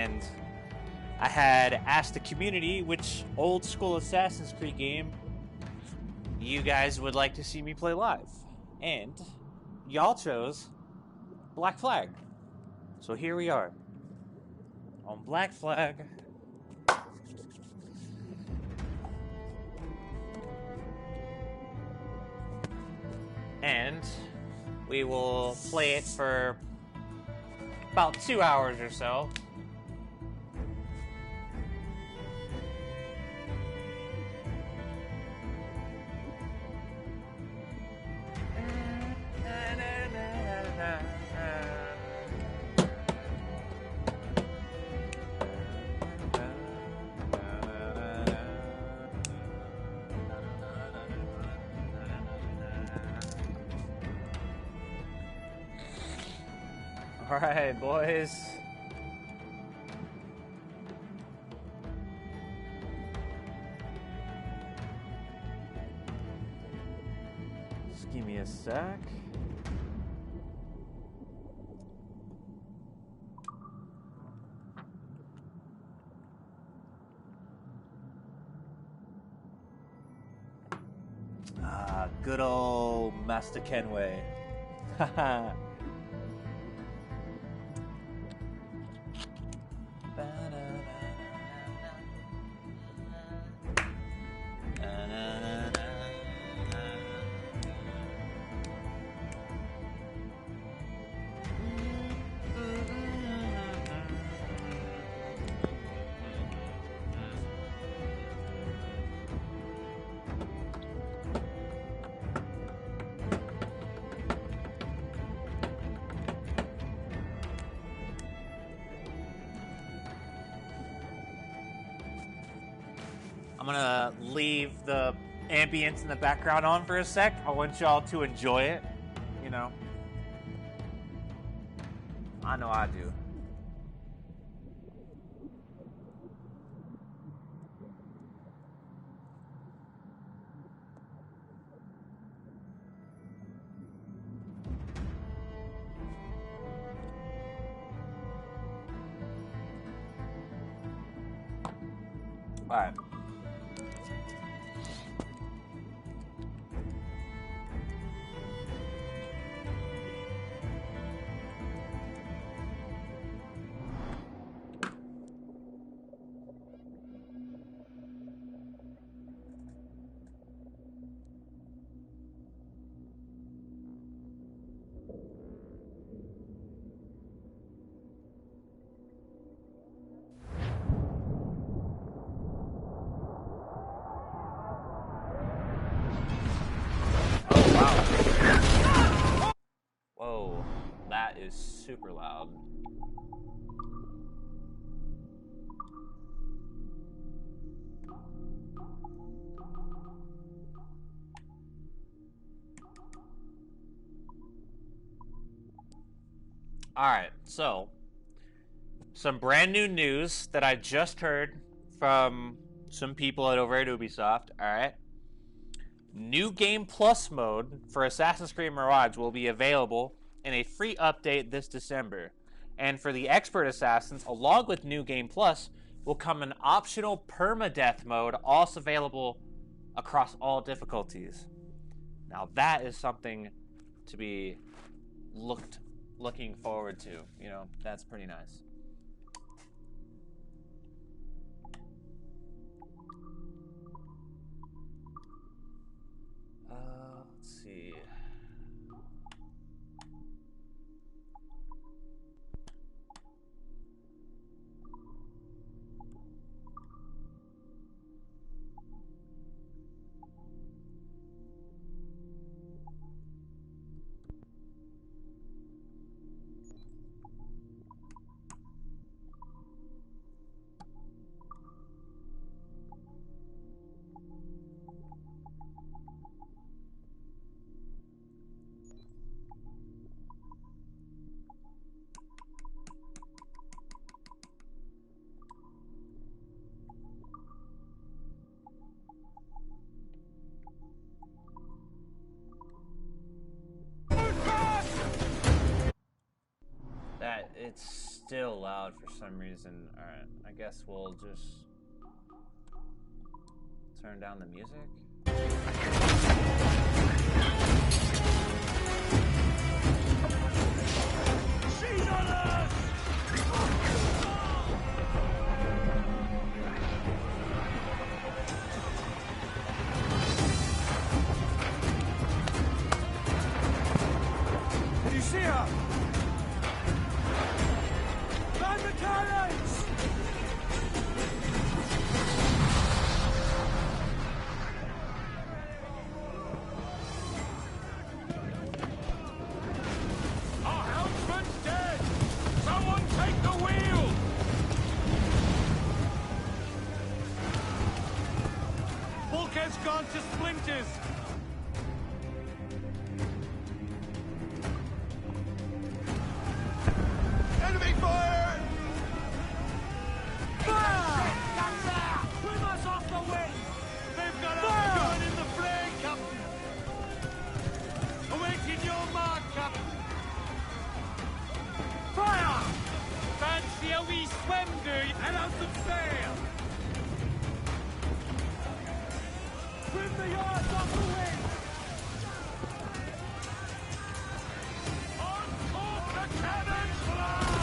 and I had asked the community which old school Assassin's Creed game you guys would like to see me play live. And y'all chose Black Flag. So here we are on Black Flag. And we will play it for about 2 hours or so. All right, boys. Just give me a sec. Good old Master Kenway. Haha. I'm gonna leave the ambience in the background on for a sec. I want y'all to enjoy it, you know. I know I do. All right. Whoa, that is super loud. Alright, so some brand new news that I just heard from some people over at Ubisoft. Alright. New Game Plus mode for Assassin's Creed Mirage will be available in a free update this December. And for the Expert Assassins, along with New Game Plus, will come an optional permadeath mode, also available across all difficulties. Now that is something to be looking forward to. You know, that's pretty nice. Let's see. still loud for some reason. Alright, I guess we'll just turn down the music. She's on us! Did you see her? Find the cannons! Our helmsman's dead! Someone take the wheel! Bulkhead's gone to splinters! Enemy fire! Fire! Guns out! Swim us off the wind! They've got a gun in the flag, Captain! Awaiting your mark, Captain! Fire! Fancy a wee swim, do you? Head out some sail! Trim the yards off the wind! Uncork the cannons, lad!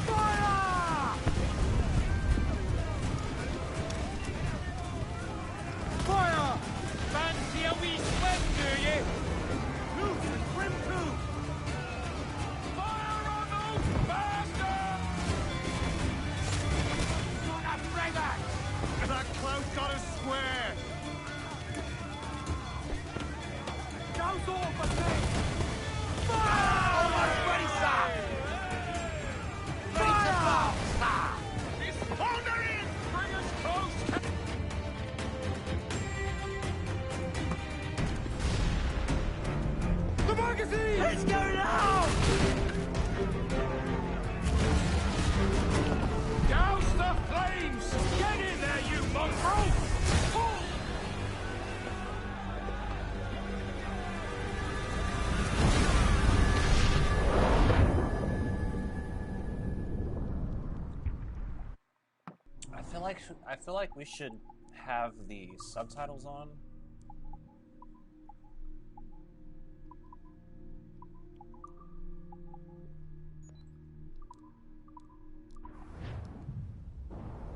Fire! Fire! Fancy a wee swim, do you? Loose and swim too! Fire on those bastards! Not a frigate! That cloud's got us square! Nose all for me! Fire! Almost ready, sir! Ready to box, sir! It's thundering! Bring us close! The magazine! It's going out! Douse the flames! Get in there, you mongrel! Oh! I feel like we should have the subtitles on.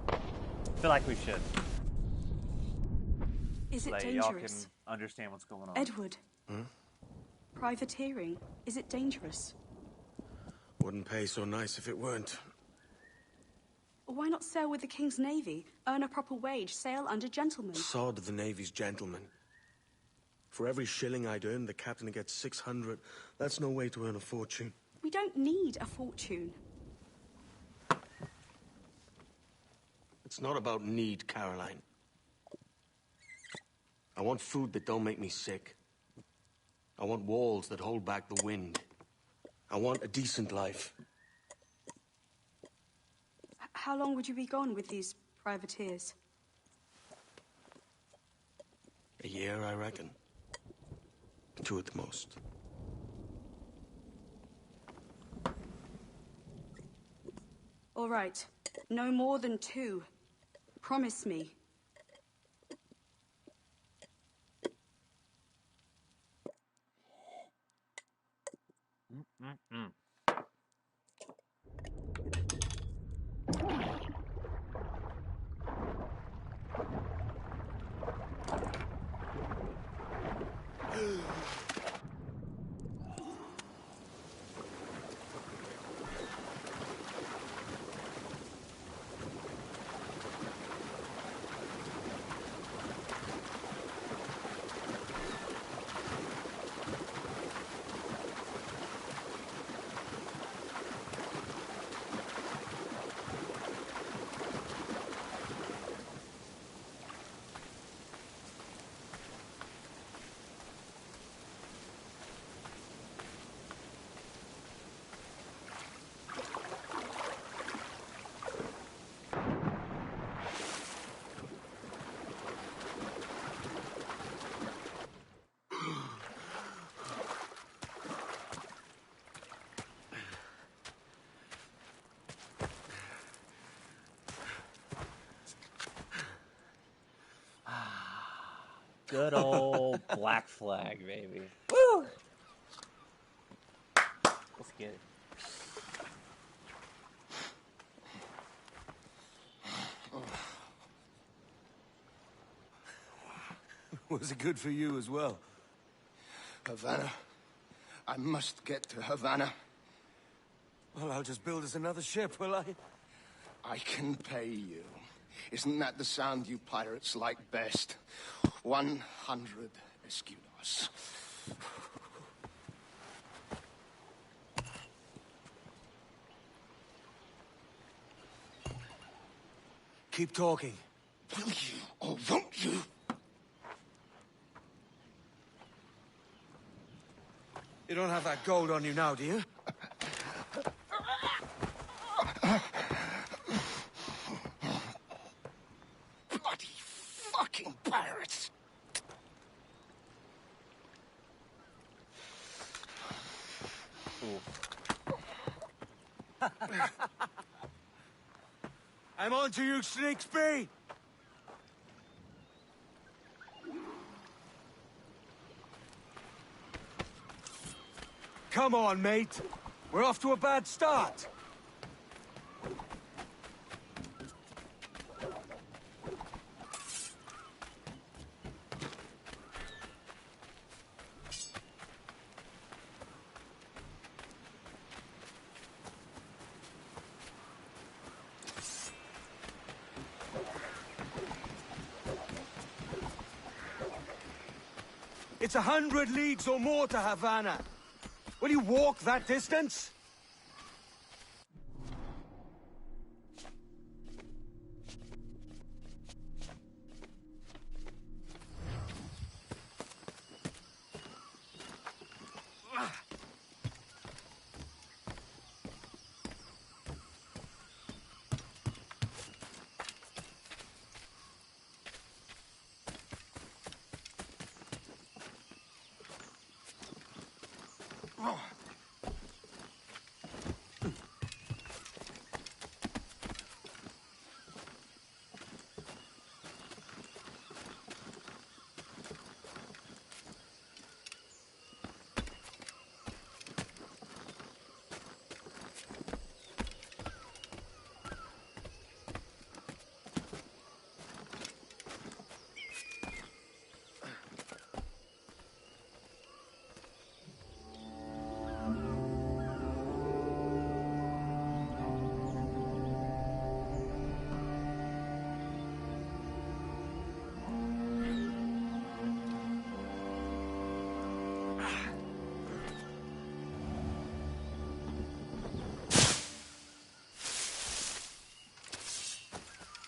I feel like we should. Is it So that y'all can dangerous? understand what's going on. Edward. Privateering. Is it dangerous? Wouldn't pay so nice if it weren't. Why not sail with the King's Navy? Earn a proper wage, sail under gentlemen. Sod the Navy's gentlemen. For every shilling I'd earn, the captain gets 600. That's no way to earn a fortune. We don't need a fortune. It's not about need, Caroline. I want food that don't make me sick. I want walls that hold back the wind. I want a decent life. How long would you be gone with these privateers? A year, I reckon. 2 at the most. All right. No more than 2. Promise me. Good old Black Flag, baby. Woo! Let's get it. Was it good for you as well? Havana. I must get to Havana. Well, I'll just build us another ship, will I? I can pay you. Isn't that the sound you pirates like best? 100 escudos. Keep talking. Will you or won't you? You don't have that gold on you now, do you? Bloody fucking pirates! I'm on to you, Sneaksby! Come on, mate. We're off to a bad start. It's 100 leagues or more to Havana. Will you walk that distance?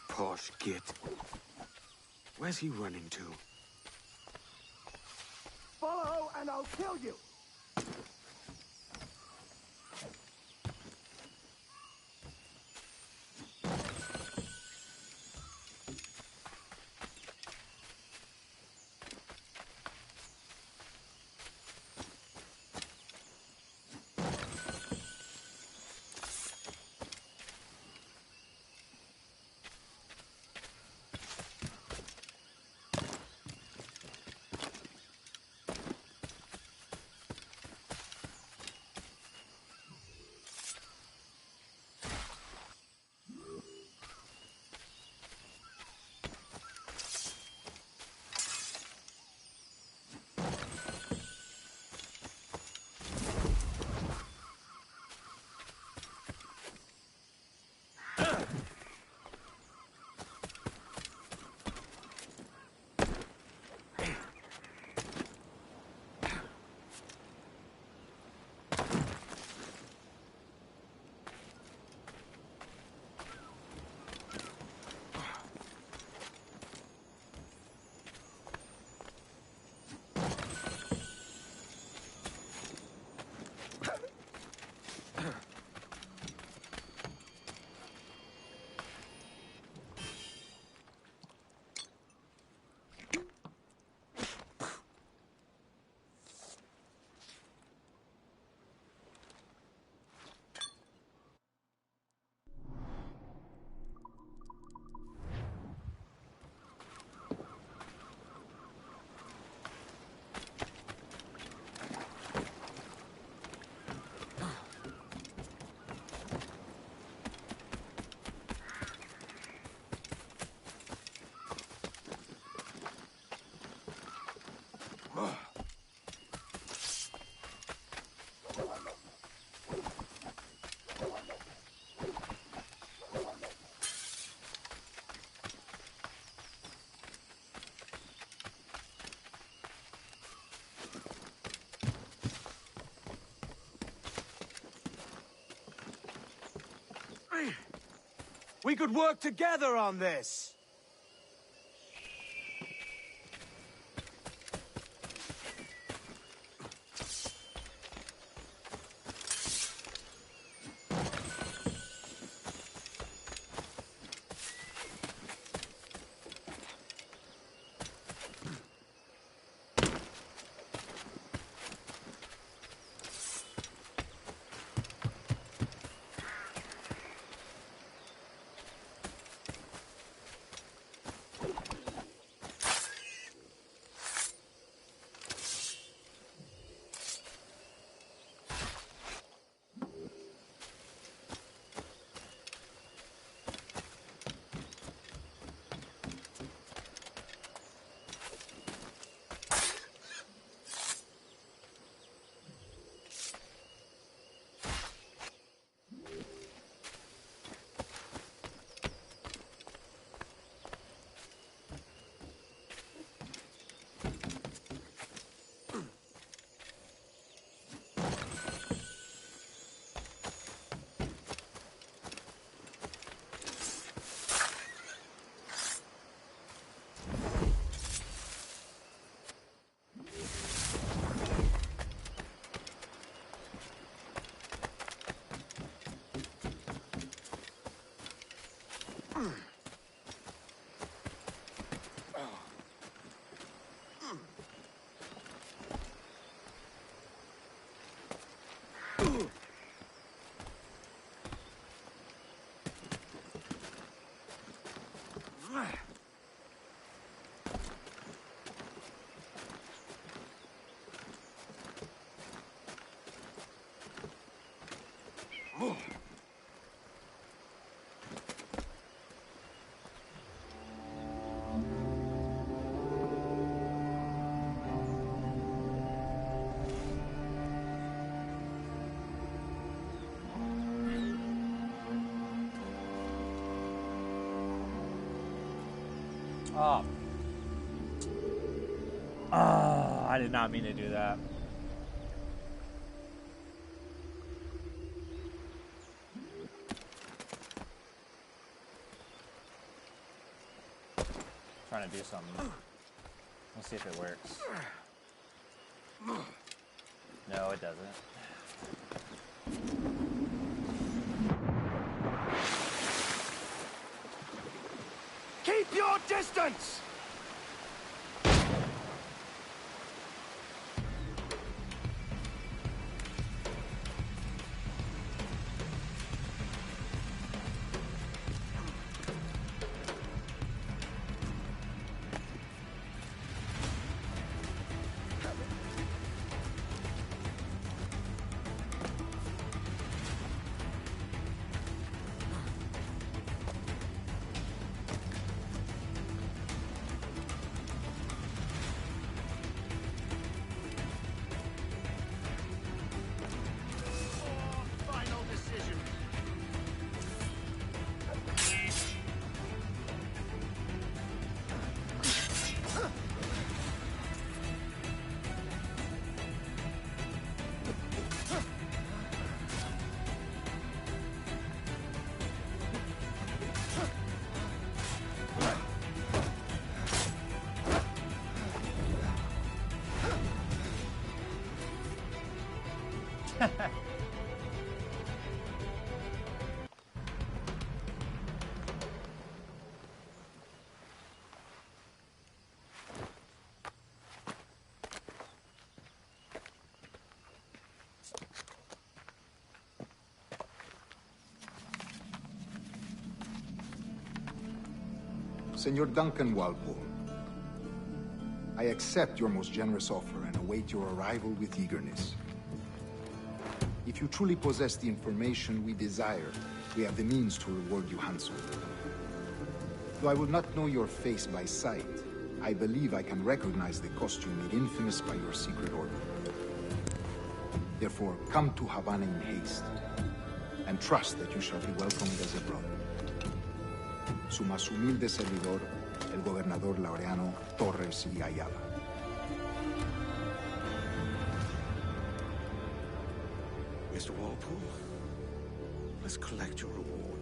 Posh git. Where's he running to? Follow and I'll kill you! We could work together on this. Oh. Oh, I did not mean to do that. Trying to do something. Let's see if it works. No, it doesn't. Keep your distance! Senor Duncan Walpole, I accept your most generous offer and await your arrival with eagerness. If you truly possess the information we desire, we have the means to reward you handsomely. Though I will not know your face by sight, I believe I can recognize the costume made infamous by your secret order. Therefore, come to Havana in haste, and trust that you shall be welcomed as a brother. Su más humilde servidor, el gobernador Laureano Torres y Ayala. Mr. Walpole, let's collect your reward.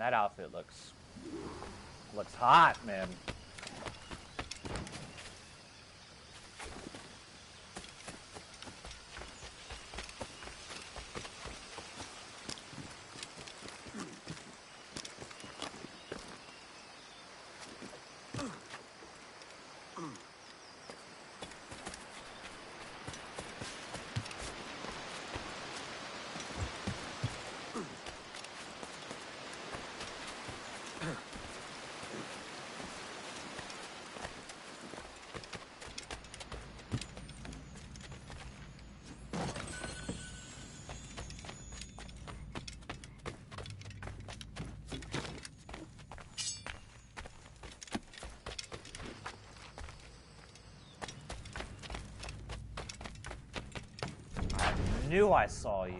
that outfit looks hot, man. I knew I saw you.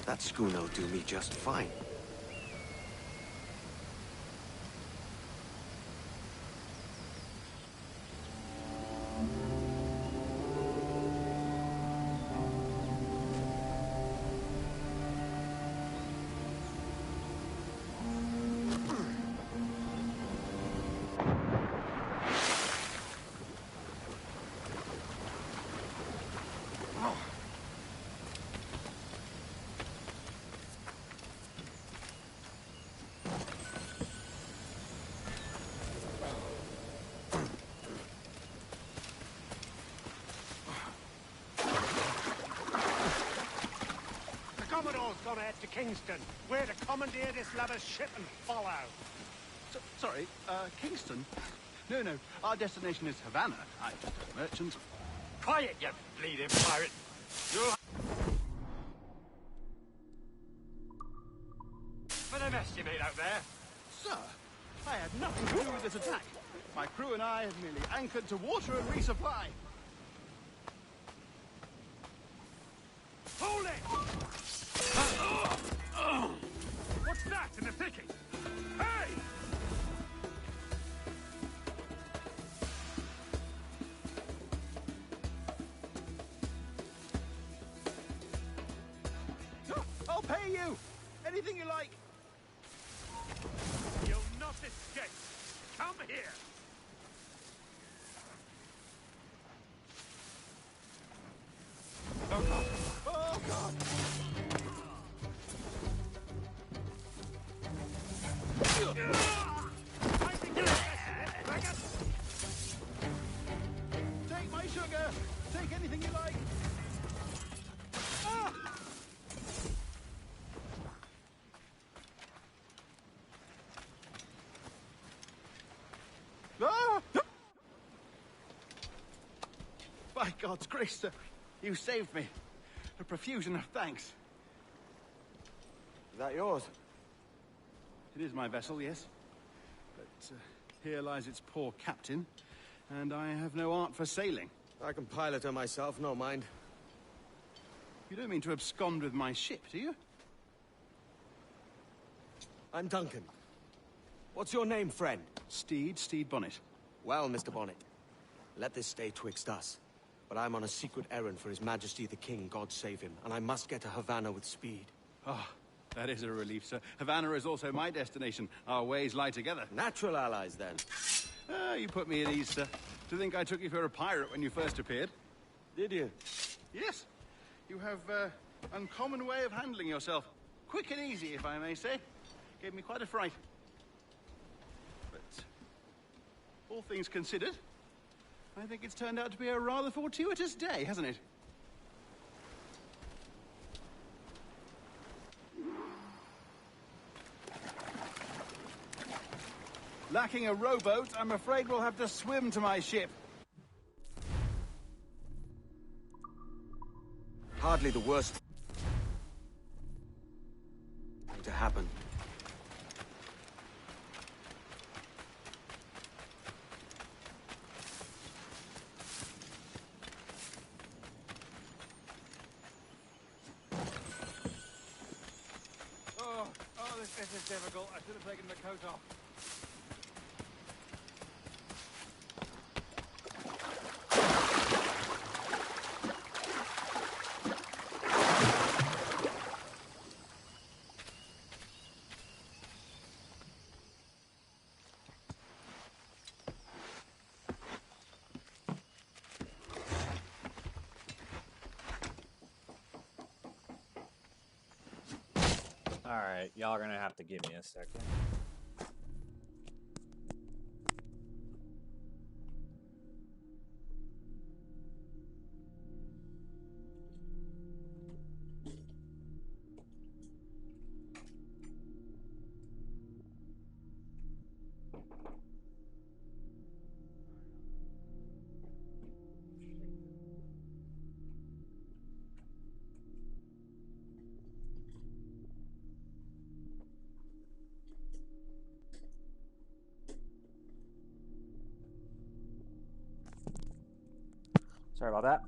That schooner'll do me just fine. Kingston. We're to commandeer this lover's ship and follow. Sorry, Kingston? No, our destination is Havana. I'm just a merchant. Quiet, you bleeding pirate. You'll... For the mess you made out there. Sir, I had nothing to do with this attack. My crew and I have merely anchored to water and resupply. Hold it! What's that in the thicket? Hey! I'll pay you! Anything you like. You'll not escape. Come here. Oh, God. Oh, God. Take my sugar. Take anything you like. Ah! Ah! By God's grace, sir, you saved me. A profusion of thanks. Is that yours? It is my vessel, yes. But here lies its poor captain, and I have no art for sailing. I can pilot her myself, no mind. You don't mean to abscond with my ship, do you? I'm Duncan. What's your name, friend? Steed Bonnet. Well, Mr. Bonnet, let this stay twixt us. But I'm on a secret errand for His Majesty the King, God save him, and I must get to Havana with speed. Ah, that is a relief, sir. Havana is also my destination. Our ways lie together. Natural allies, then. Ah, you put me at ease, sir. To think I took you for a pirate when you first appeared. Did you? Yes. You have uncommon way of handling yourself. Quick and easy, if I may say. Gave me quite a fright. But all things considered, I think it's turned out to be a rather fortuitous day, hasn't it? Lacking a rowboat, I'm afraid we'll have to swim to my ship. Hardly the worst thing to happen. This is difficult. I should have taken the coat off. Alright, y'all are gonna have to give me a second. Sorry about that.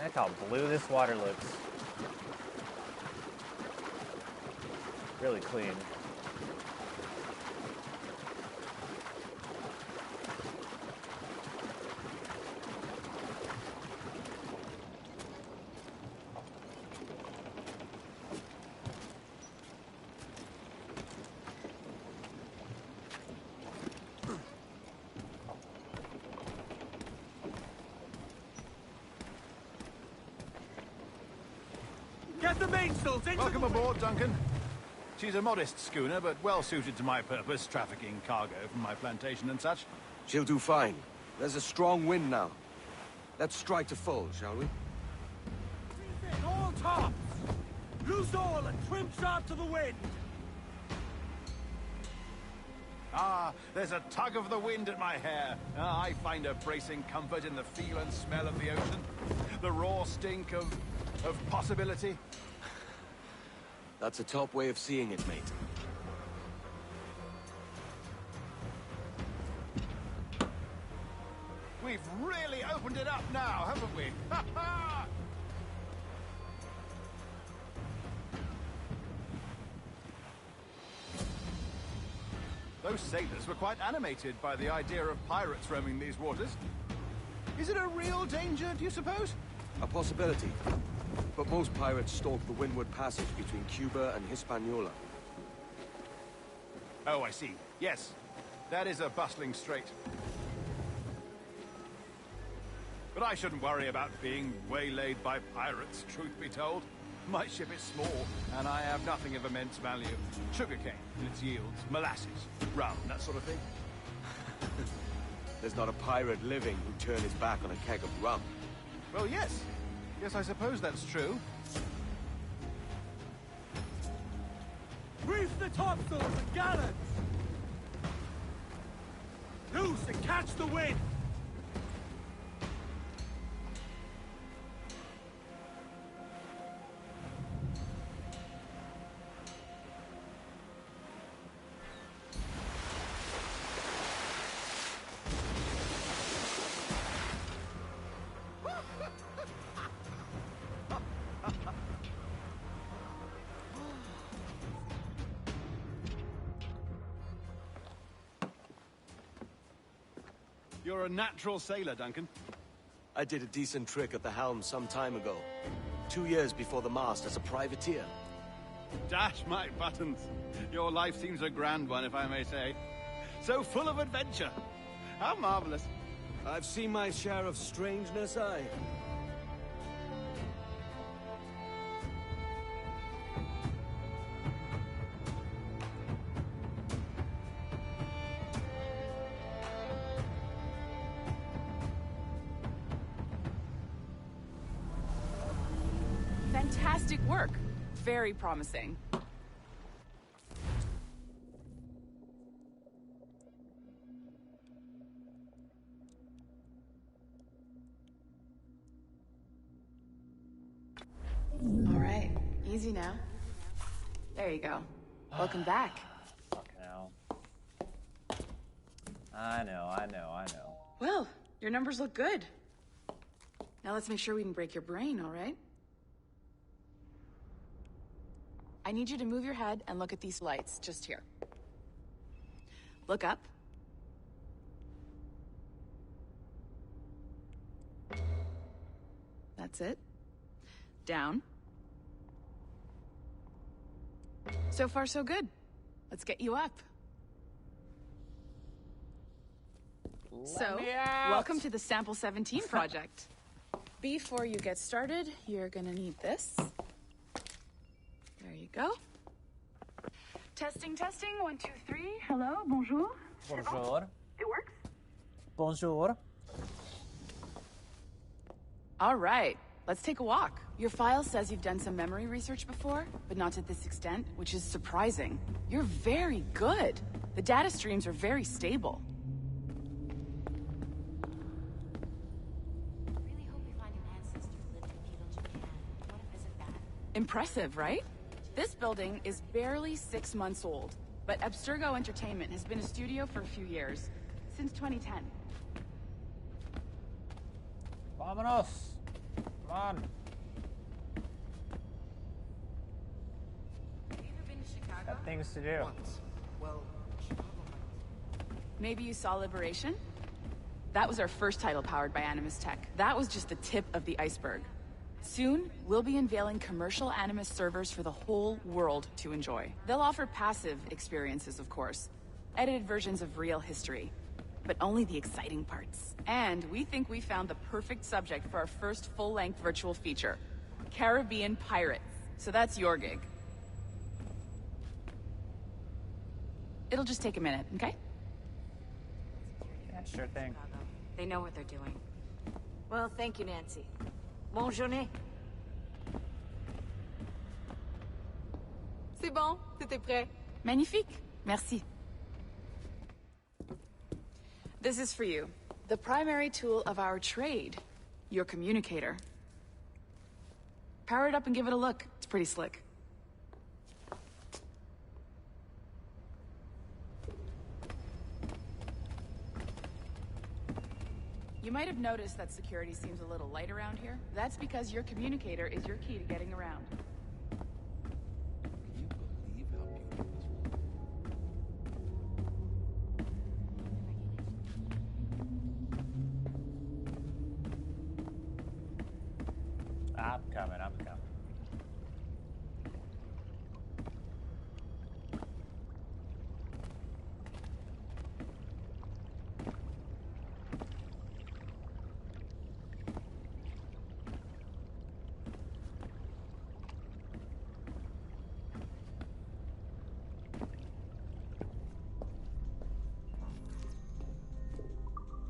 Look how blue this water looks. Really clean. Get the mainsails into Welcome aboard, Duncan. She's a modest schooner, but well suited to my purpose, trafficking cargo from my plantation and such. She'll do fine. There's a strong wind now. Let's strike to full, shall we? In all tops! Loose all and trim sharp to the wind! Ah, there's a tug of the wind at my hair. Ah, I find a bracing comfort in the feel and smell of the ocean. The raw stink of possibility. That's a top way of seeing it, mate. We've really opened it up now, haven't we? Ha ha! Those sailors were quite animated by the idea of pirates roaming these waters. Is it a real danger, do you suppose? A possibility. But most pirates stalk the windward passage between Cuba and Hispaniola. Oh, I see. Yes, that is a bustling strait. But I shouldn't worry about being waylaid by pirates, truth be told. My ship is small, and I have nothing of immense value. Sugarcane and its yields, molasses, rum, that sort of thing. There's not a pirate living who'd turn his back on a keg of rum. Well, yes. Yes, I suppose that's true. Reef the topsails and gallants! Loose and catch the wind! You're a natural sailor, Duncan. I did a decent trick at the helm some time ago. 2 years before the mast as a privateer. Dash my buttons. Your life seems a grand one, if I may say. So full of adventure. How marvelous. I've seen my share of strangeness, aye. Fantastic work. Very promising. All right, easy now. There you go. Welcome back. Fucking hell. I know. Well, your numbers look good. Now let's make sure we can break your brain, all right? I need you to move your head and look at these lights, just here. Look up. That's it. Down. So far, so good. Let's get you up. So, welcome to the Sample 17 project. Before you get started, you're gonna need this. There you go. Testing, 1, 2, 3. Hello, bonjour. Bonjour. It works? Bonjour. All right, let's take a walk. Your file says you've done some memory research before, but not to this extent, which is surprising. You're very good. The data streams are very stable. Really hope we find an ancestor who lived in feudal Japan. Want to visit that? Impressive, right? This building is barely 6 months old, but Abstergo Entertainment has been a studio for a few years, since 2010. Vámonos. Come on. Have you ever been to Chicago? Got things to do. Well, Maybe you saw Liberation? That was our first title powered by Animus Tech. That was just the tip of the iceberg. Soon, we'll be unveiling commercial Animus servers for the whole world to enjoy. They'll offer passive experiences, of course. Edited versions of real history. But only the exciting parts. And we think we found the perfect subject for our first full-length virtual feature. Caribbean pirates. So that's your gig. It'll just take a minute, okay? Yeah, sure thing. They know what they're doing. Well, thank you, Nancy. Bonne journée. C'est bon, c'était prêt. Magnifique. Merci. This is for you. The primary tool of our trade. Your communicator. Power it up and give it a look. It's pretty slick. You might have noticed that security seems a little light around here. That's because your communicator is your key to getting around. I'm coming.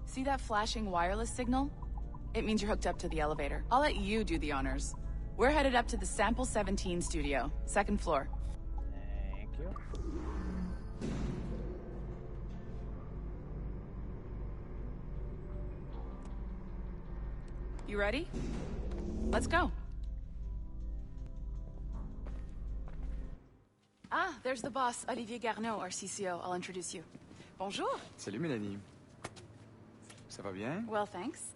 See that flashing wireless signal? It means you're hooked up to the elevator. I'll let you do the honors. We're headed up to the Sample 17 studio, 2nd floor. Thank you. You ready? Let's go. Ah, there's the boss, Olivier Garneau, our CCO. I'll introduce you. Bonjour. Salut, Mélanie. Ça va bien? Well, thanks.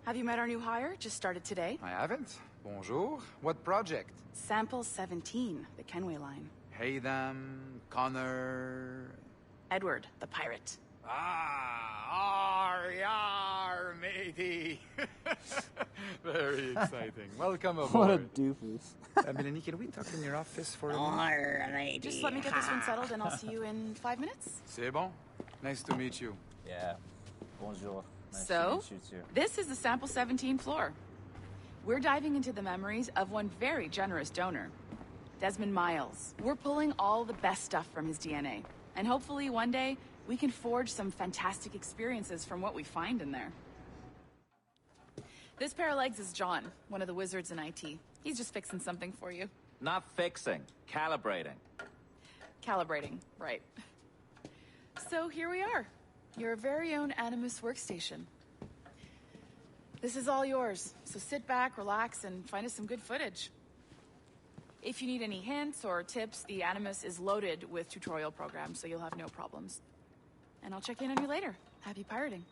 Have you met our new hire? Just started today. I haven't. Bonjour. What project? Sample 17, the Kenway line. Haytham, Connor... Edward, the pirate. Yar, matey. Very exciting. Welcome aboard. What a doofus. Mélanie, can we talk in your office for a minute? Just let me get this one settled and I'll see you in 5 minutes. C'est bon. Nice to meet you. Yeah. Bonjour. Nice So, to meet you too. this is the Sample 17 floor. We're diving into the memories of one very generous donor, Desmond Miles. We're pulling all the best stuff from his DNA. And hopefully one day, we can forge some fantastic experiences from what we find in there. This pair of legs is John, one of the wizards in IT. He's just fixing something for you. Not fixing, calibrating. Calibrating, right. So here we are, your very own Animus workstation. This is all yours, so sit back, relax, and find us some good footage. If you need any hints or tips, the Animus is loaded with tutorial programs, so you'll have no problems. And I'll check in on you later. Happy pirating.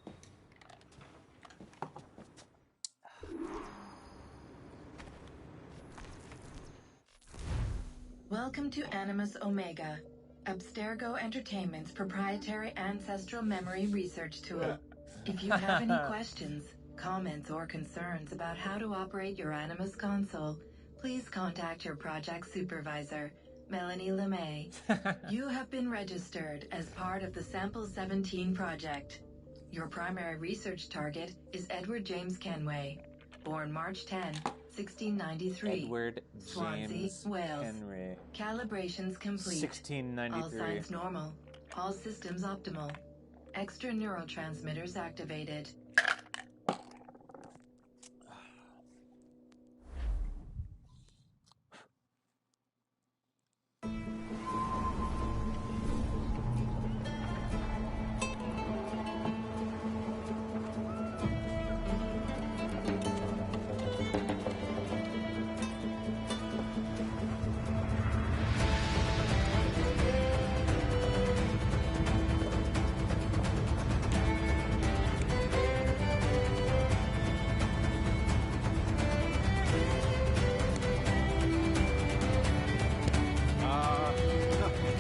Welcome to Animus Omega, Abstergo Entertainment's proprietary ancestral memory research tool. If you have any questions, comments, or concerns about how to operate your Animus console, please contact your project supervisor, Melanie LeMay. You have been registered as part of the Sample 17 project. Your primary research target is Edward James Kenway, born March 10, 1693. Edward Swansea, James Wales. Henry. Calibrations complete. 1693. All signs normal. All systems optimal. Extra neurotransmitters activated.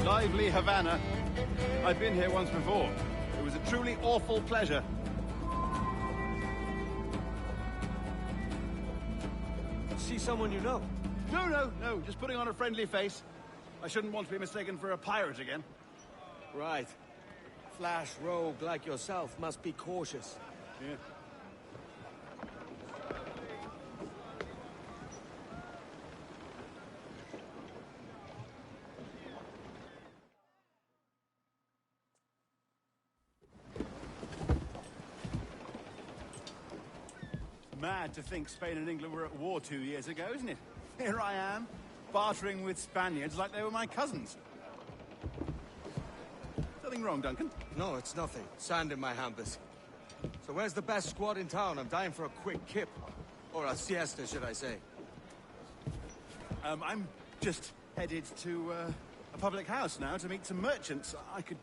Lively Havana. I've been here once before. It was a truly awful pleasure. See someone you know? No, just putting on a friendly face. I shouldn't want to be mistaken for a pirate again. Right. Flash rogue like yourself must be cautious. Yeah. Mad to think Spain and England were at war 2 years ago, isn't it? Here I am, bartering with Spaniards like they were my cousins. Something wrong, Duncan? No, it's nothing. Sand in my hampers. So where's the best squad in town? I'm dying for a quick kip. Or a siesta, should I say. I'm just headed to a public house now to meet some merchants. I could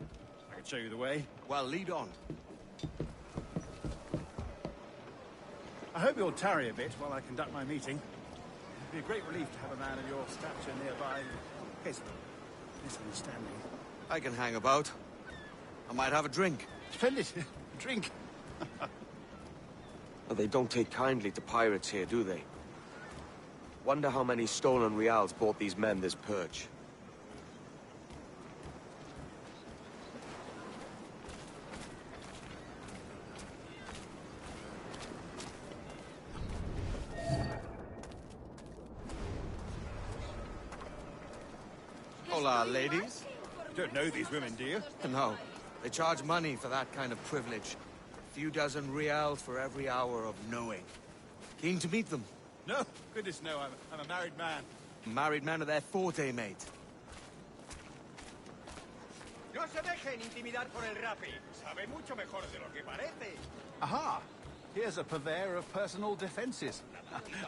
show you the way. Well, lead on. I hope you'll tarry a bit while I conduct my meeting. It'd be a great relief to have a man of your stature nearby in case of a misunderstanding. I can hang about. I might have a drink. Splendid. Drink. Well, they don't take kindly to pirates here, do they? Wonder how many stolen reals bought these men this perch. Hola, ladies. You don't know these women, do you? No. They charge money for that kind of privilege. A few dozen reals for every hour of knowing. Keen to meet them? No, goodness no, I'm a married man. Married man of their forte, mate. No se dejen intimidar por el rapi. Sabe mucho mejor de lo que parece. Aha! Here's a purveyor of personal defenses.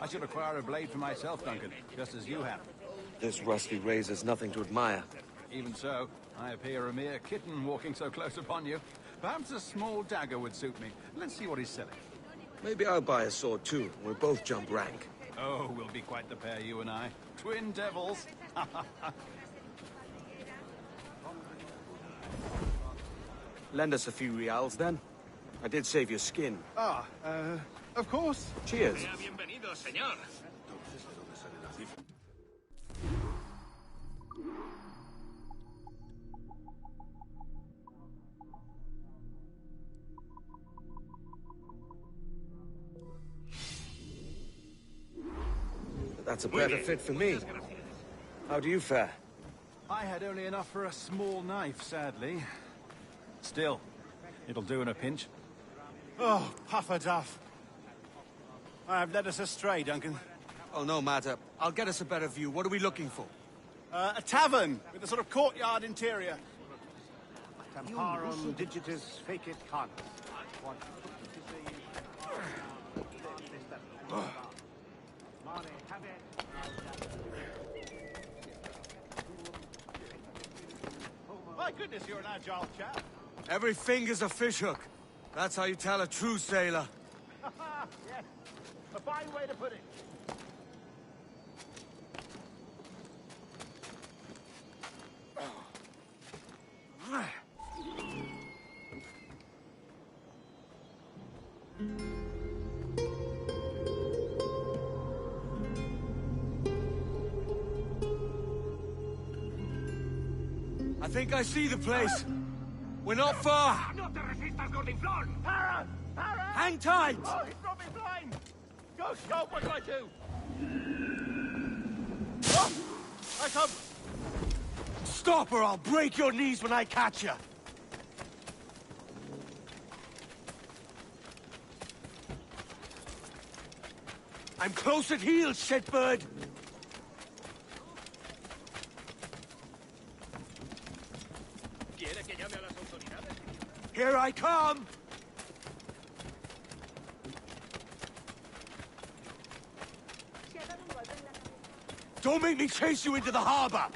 I should acquire a blade for myself, Duncan, just as you have. This rusty razor's nothing to admire. Even so, I appear a mere kitten walking so close upon you. Perhaps a small dagger would suit me. Let's see what he's selling. Maybe I'll buy a sword too. We'll both jump rank. Oh, we'll be quite the pair, you and I. Twin devils. Lend us a few reals, then. I did save your skin. Ah, of course. Cheers. Bienvenido, señor. That's a better fit for me. How do you fare? I had only enough for a small knife, sadly. Still, it'll do in a pinch. Oh, puffer duff. I have led us astray, Duncan. Oh, no matter. I'll get us a better view. What are we looking for? A tavern with a sort of courtyard interior. Temparum digitis fecit can. My goodness, you're an agile chap. Every finger's a fishhook. That's how you tell a true sailor. Yes, a fine way to put it. I think I see the place. We're not far. No te resistas, Gordinflón! Para! Para! Hang tight! Oh, he's brought me blind! Go, what do I do? Oh, I come. Stop or I'll break your knees when I catch you. I'm close at heel, shitbird. ¿Quiere que llame a las autoridades? Here I come! Don't make me chase you into the harbor!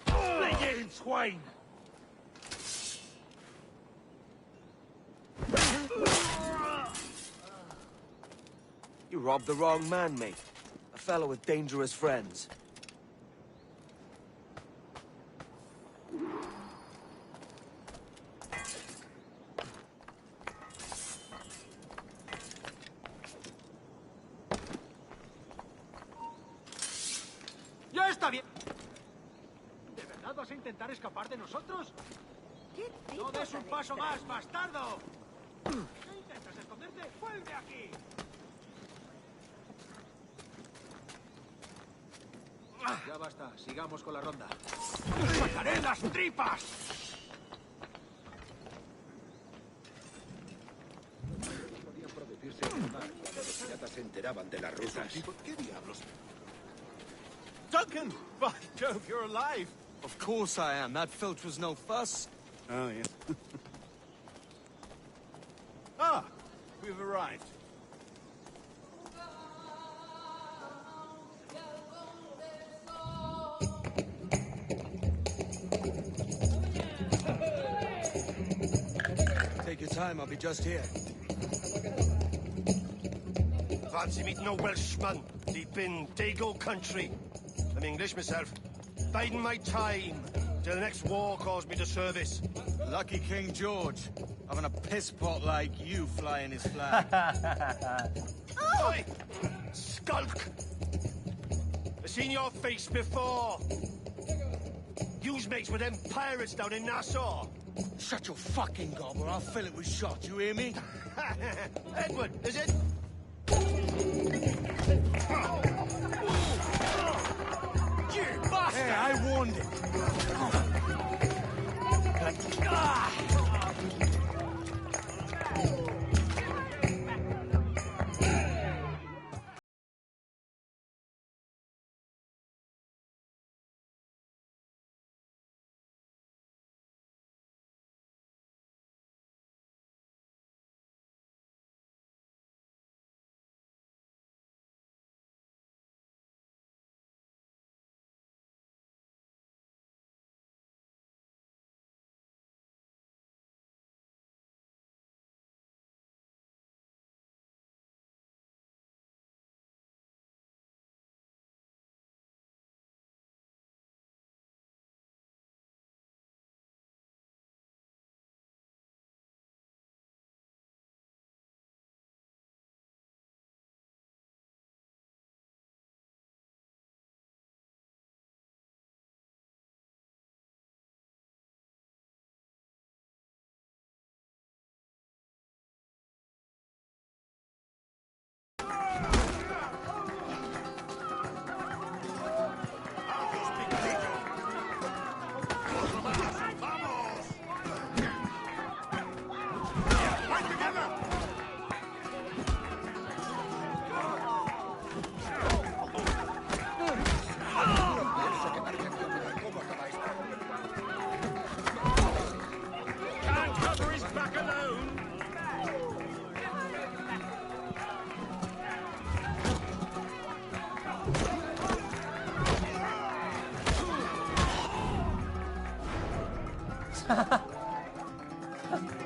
Playing swine! You robbed the wrong man, mate. A fellow with dangerous friends. ¡Ya está bien! ¿De verdad vas a intentar escapar de nosotros? ¡No des un paso más, bastardo! ¿No intentas esconderte? ¡Vuelve aquí! Ya basta, sigamos con la ronda. ¡Te sacaré las tripas! se enteraban de las rusas. ¿Qué diablos? Duncan! By Jove, you're alive! Of course I am. That filch was no fuss. Oh, yes. Ah! We've arrived. Take your time, I'll be just here. Fancy meeting no Welshman deep in Dago country. I'm English myself. Biding my time till the next war calls me to service. Lucky King George, having a piss pot like you flying his flag. Oi! Skulk! I've seen your face before. You's mates with them pirates down in Nassau. Shut your fucking gob or I'll fill it with shot, you hear me? Edward, is it? You bastard! Hey, I warned him.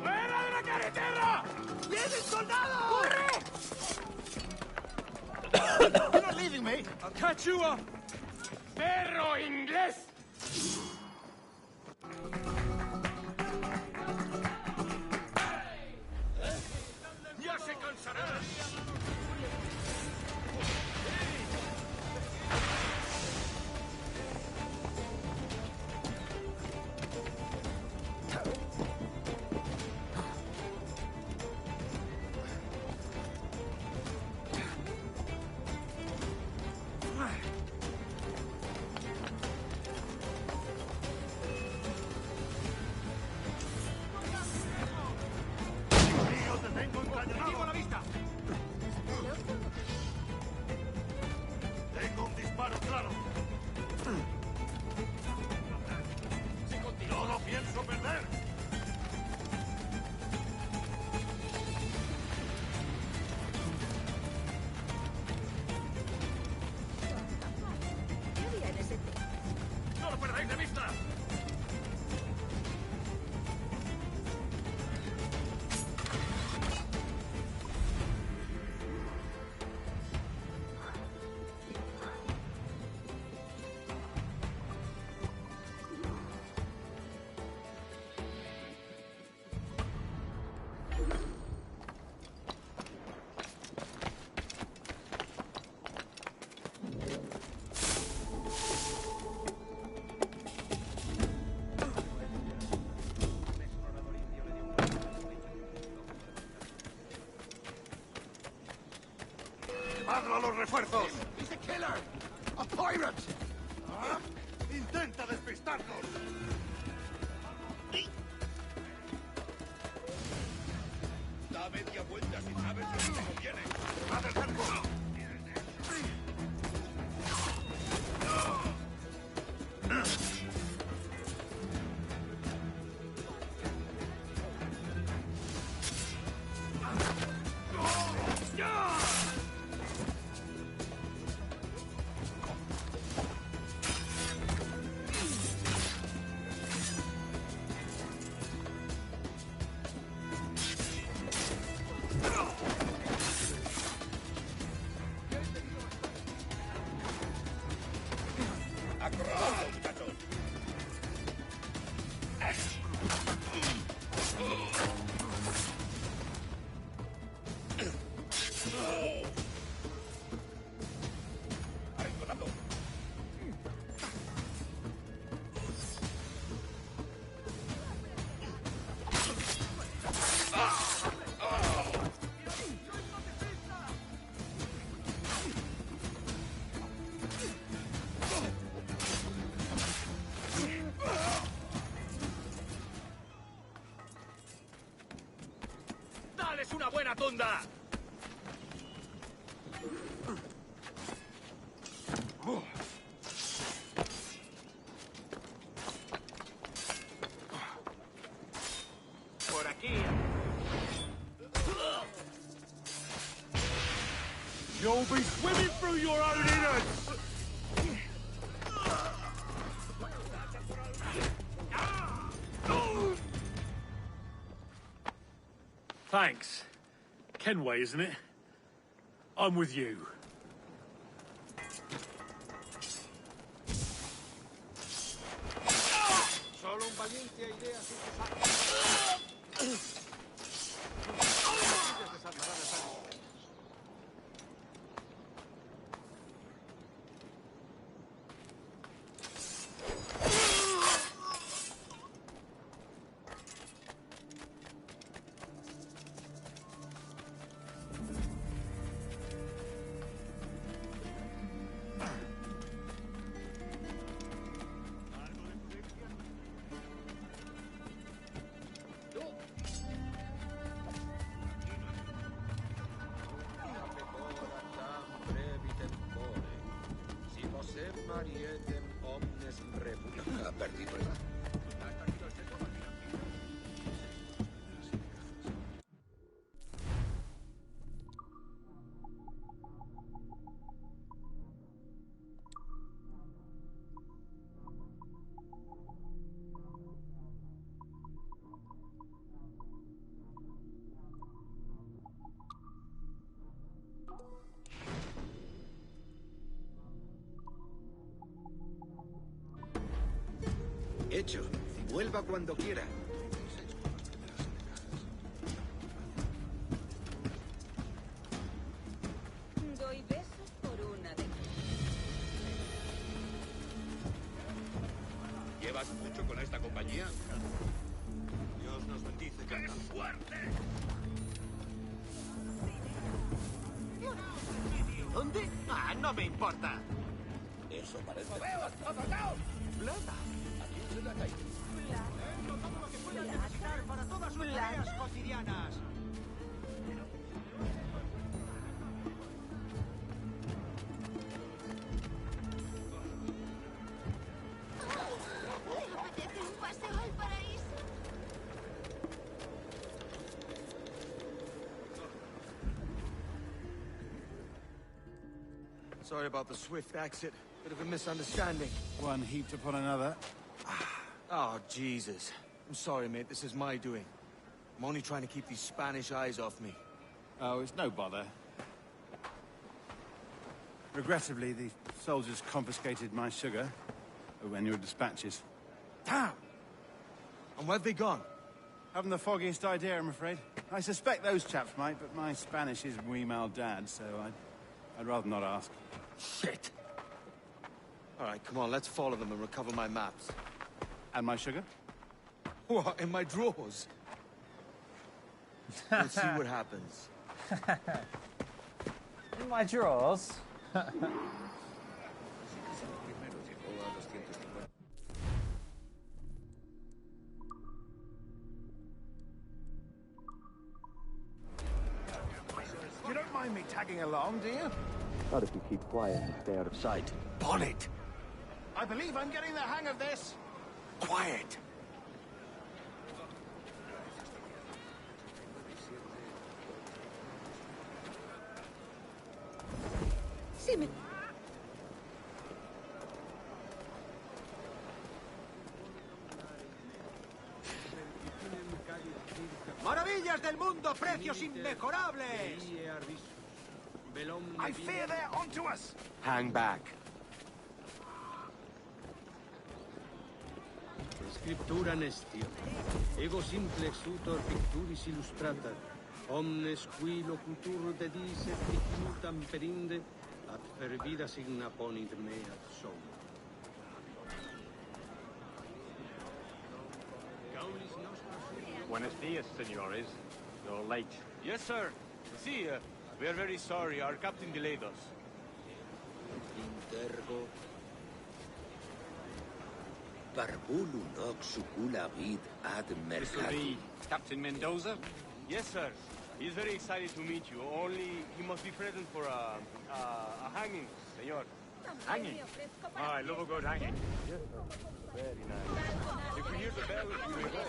¡Fuera de la carretera! ¡Vienen soldados! ¡Corre! You're not leaving me. I'll catch you up. ¡Perro inglés! ¡Ya se cansarán! Tengo un disparo claro. Si continúo, no pienso perder. ¡No lo perdáis de vista! ¡Hazlo a los refuerzos! ¡He's a killer! ¡A pirate! ¿Ah? ¡Intenta despistarnos! Da media vuelta si sabes lo que te conviene. ¡Dales una buena tunda! Por aquí. You'll be swimming through your own innards! Thanks. Kenway, isn't it? I'm with you. Solo un valiente idea Hecho. Vuelva cuando quiera. Doy besos por una de ¿Llevas mucho con esta compañía? Dios nos bendice, ¡qué fuerte! ¿Dónde? Ah, no me importa. Eso parece... ¡Plata! ¿A quién se le ha caído? Todo lo que puedas necesitar para todas sus tareas cotidianas. ¿Te apetece un paseo al paraíso? Sorry about the swift exit. Bit of a misunderstanding. One heaped upon another. Oh, Jesus. I'm sorry, mate. This is my doing. I'm only trying to keep these Spanish eyes off me. Oh, it's no bother. Regrettably, the soldiers confiscated my sugar when your dispatches. Damn! And where've they gone? Haven't the foggiest idea, I'm afraid. I suspect those chaps might, but my Spanish is muy mal dad, so I'd rather not ask. Shit! All right, come on, let's follow them and recover my maps. And my sugar? What, in my drawers? We'll see what happens. In my drawers. You don't mind me tagging along, do you? Not if you keep quiet and stay out of sight. Bonnet! I believe I'm getting the hang of this. Quiet! ¡Maravillas del mundo! ¡Precios inmejorables! I fear they're onto us! Hang back. Scriptura nestio. Ego simplex utor picturis illustrata. Omnes qui locutur dedis et pictutam perinde, ad per vida signa ponit me ad som. Buenos dias, senores. You're late. Yes, sir. See, we are very sorry. Our captain delayed us. Intergo. Barbulu nox sucula vid ad This will mercati. be Captain Mendoza? Yes, sir. He's very excited to meet you. Only he must be present for a hanging, senor. Hanging? Oh, I love a good hanging. Yes, sir. Very nice. If we hear the bell, we will go.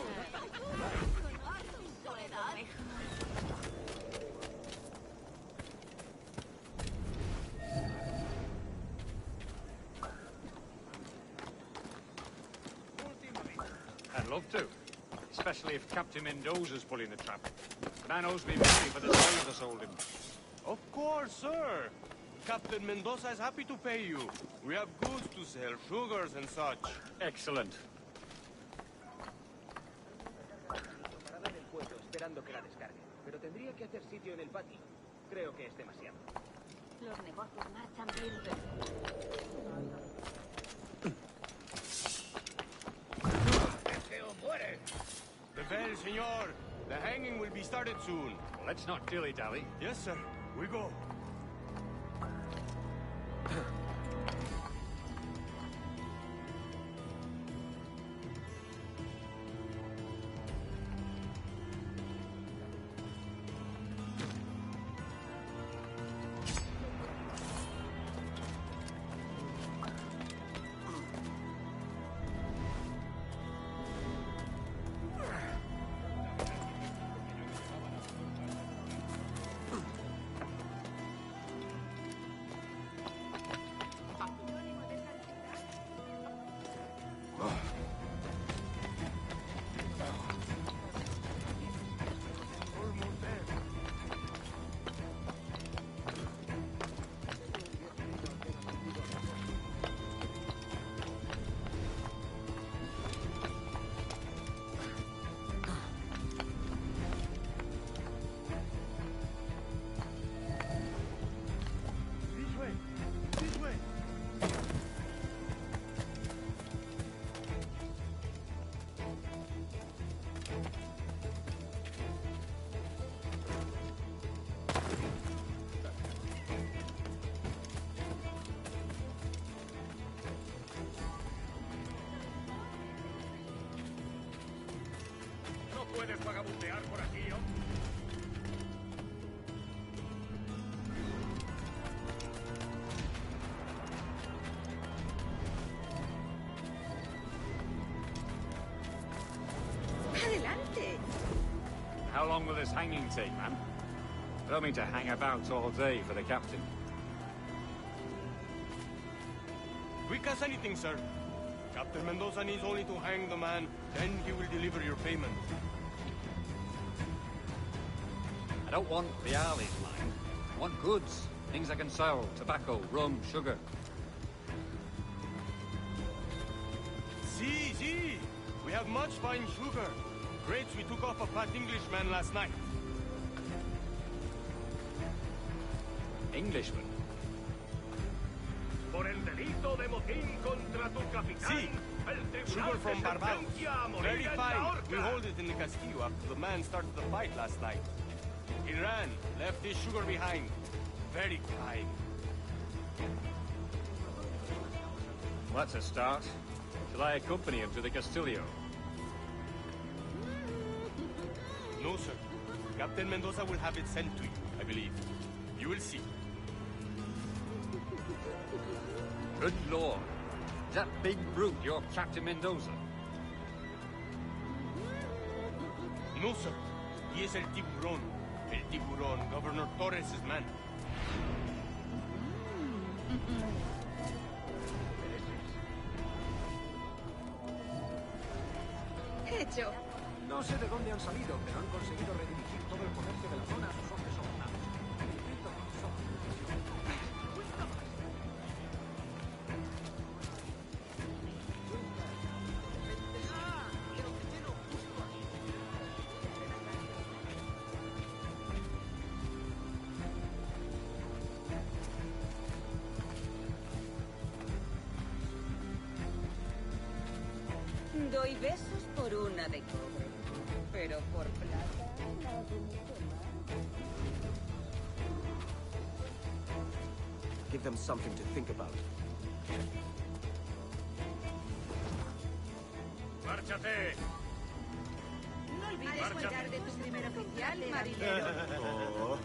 I'd love to. Especially if Captain Mendoza's pulling the trap. Man owes me money for the slave I sold him. Of course, sir. Captain Mendoza is happy to pay you. We have goods to sell, sugars and such. Excellent. Parada en el puerto esperando que la descargue. Pero tendría que hacer sitio en el patio. Creo que es demasiado. Los negocios marchan bien, The bell, senor. The hanging will be started soon. Let's not dilly-dally. Yes, sir. We go. ¿Puedes vagabundear por aquí, hombre? Adelante. How long will this hanging take, man? I don't mean to hang about all day for the captain. Quick as anything, sir. Captain Mendoza needs only to hang the man, then he will deliver your payment. I don't want the Harley's line. I want goods. Things I can sell. Tobacco, rum, sugar. See. We have much fine sugar. Grapes we took off a fat Englishman last night. Englishman? Por el delito de motín contra tu capitán, Sí. el tribunal Sugar from te Barbados. sentencia a morir Very en la fine. horca. We hold it in the castillo after the man started the fight last night. He ran, left his sugar behind. Very fine. Well, that's a start. Shall I accompany him to the Castillo? No, sir. Captain Mendoza will have it sent to you, I believe. You will see. Good lord. Is that big brute your Captain Mendoza? No, sir. He is el tiburón. El tiburón, Governor Torres' man. Hecho. No sé de dónde han salido, pero han conseguido redirigir todo el comercio de la zona a sus hombres sobornados. Felicito con sus ojos. Doy besos por una de cobre, pero por plata no hago mucho más. Give them something to think about. ¡Márchate! No olvides cuidar de tu primer oficial, marinero.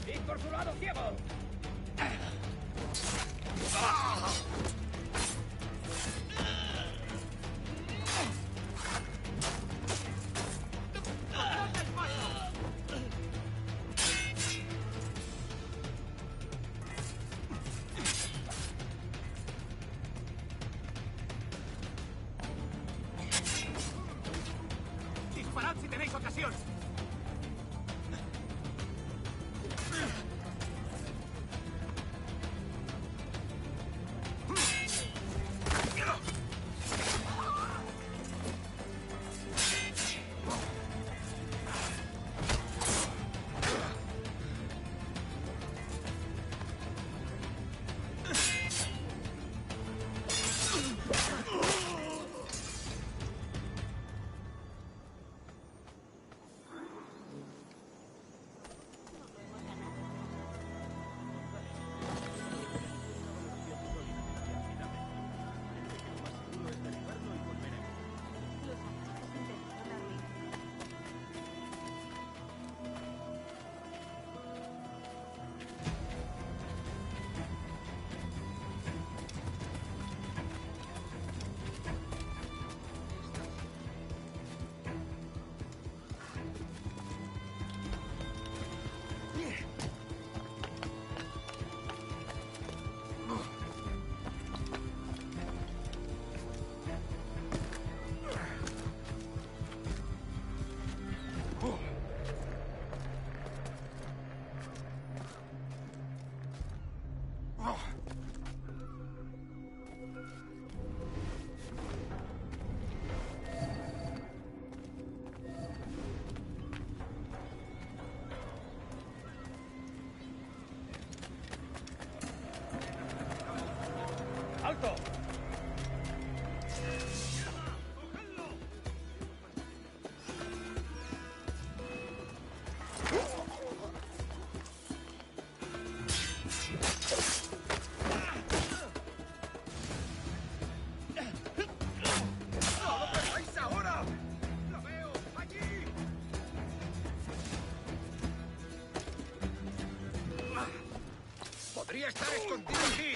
¡Y por su lado, ciego! ¡Disparad si tenéis ocasión! ¡Alto! ¡No lo perdáis ahora! ¡Lo veo! ¡Allí! ¡Podría estar escondido aquí!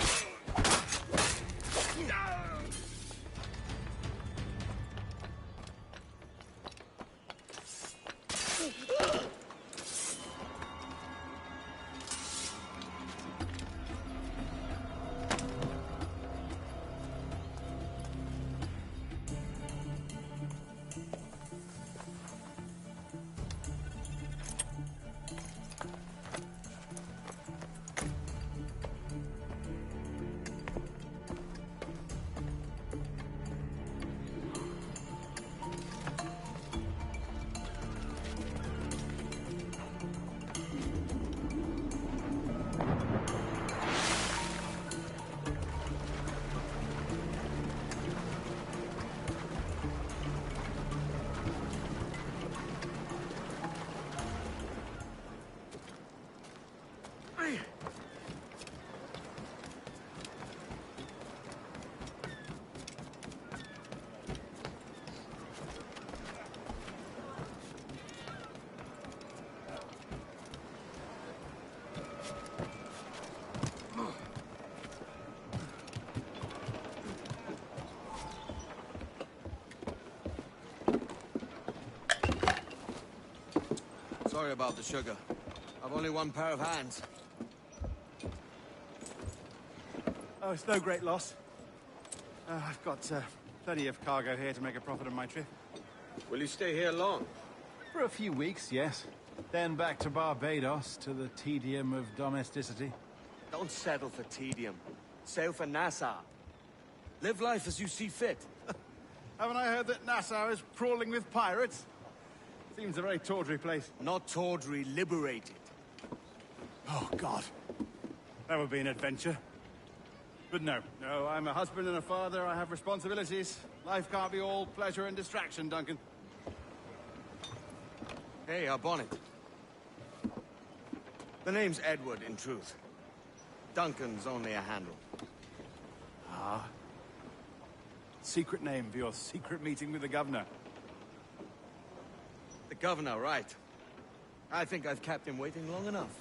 Sorry about the sugar. I've only one pair of hands. Oh, it's no great loss. I've got plenty of cargo here to make a profit on my trip. Will you stay here long? For a few weeks, yes. Then back to Barbados, to the tedium of domesticity. Don't settle for tedium. Sail for Nassau. Live life as you see fit. Haven't I heard that Nassau is crawling with pirates? Seems a very tawdry place. Not tawdry, liberated. Oh, God. That would be an adventure. But no, I'm a husband and a father. I have responsibilities. Life can't be all pleasure and distraction, Duncan. Hey, our bonnet. The name's Edward, in truth. Duncan's only a handle. Ah. Secret name for your secret meeting with the governor. The governor, right. I think I've kept him waiting long enough.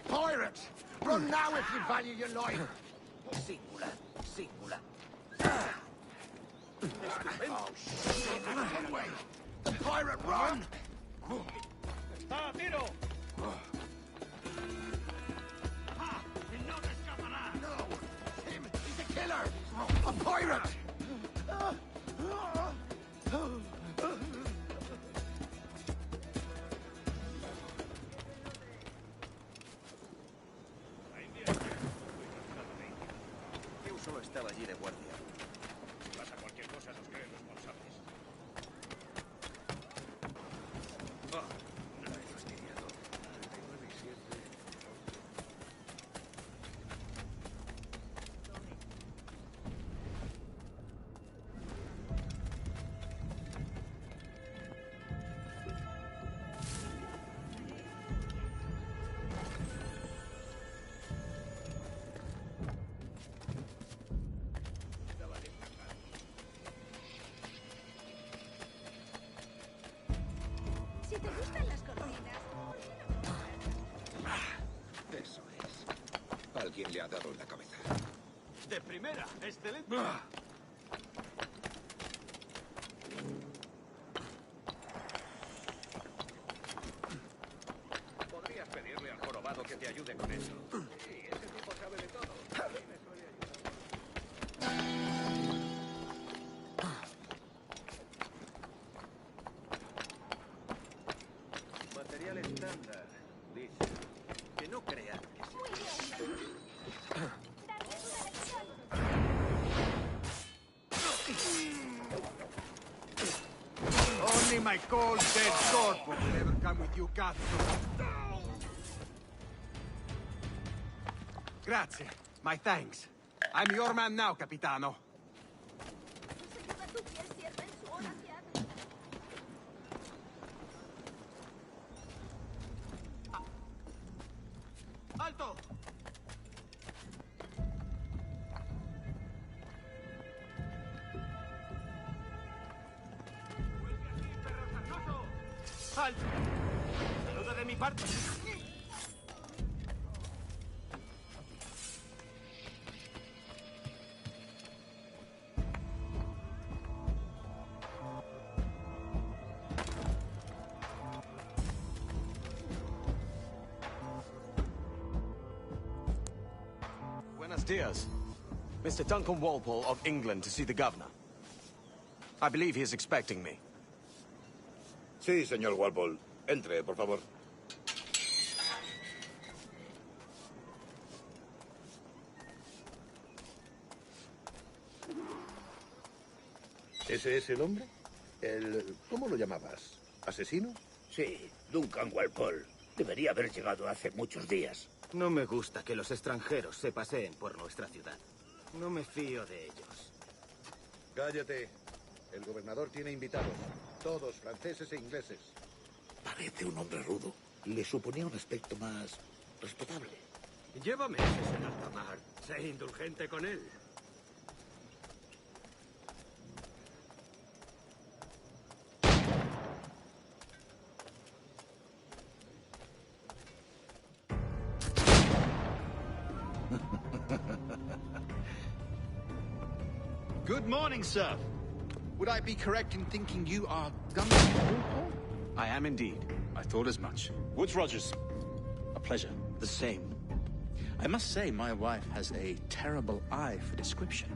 Pirates! Run now if you value your life! Singular, singular. Oh, shit! Run away! Pirate, run! Ah, tiro! No! Him! He's a killer! A pirate! Yo solo estaba allí de guardia. Pasa cualquier cosa, nos creen responsables. Una vez fastidiado. 39 y 7. Si te gustan las cortinas, Eso es. Alguien le ha dado en la cabeza. De primera, excelente. Podrías pedirle al jorobado que te ayude con eso. Sí, ese tipo sabe de todo. A mí me suele ayudar. Material estándar, dice. Que no crean que Only my cold, dead sword will ever come with you, cazzo. Grazie. My thanks. I'm your man now, Capitano. tu piel sirve en su oración. ¡Alto! ¡Alto! ¡Saluda de mi parte! Buenos dias. Mr. Duncan Walpole of England to see the governor. I believe he is expecting me. Sí, señor Walpole. Entre, por favor. ¿Ese es el hombre? ¿Cómo lo llamabas? ¿Asesino? Sí, Duncan Walpole. Debería haber llegado hace muchos días. No me gusta que los extranjeros se paseen por nuestra ciudad. No me fío de ellos. Cállate. El gobernador tiene invitados. Todos franceses e ingleses. Parece un hombre rudo. le suponía un aspecto más respetable. Lleva meses en alta mar. Sé indulgente con él. Good morning, sir. Would I be correct in thinking you are Duncan Walpole? I am indeed. I thought as much. Woods Rogers. A pleasure. The same. I must say, my wife has a terrible eye for description.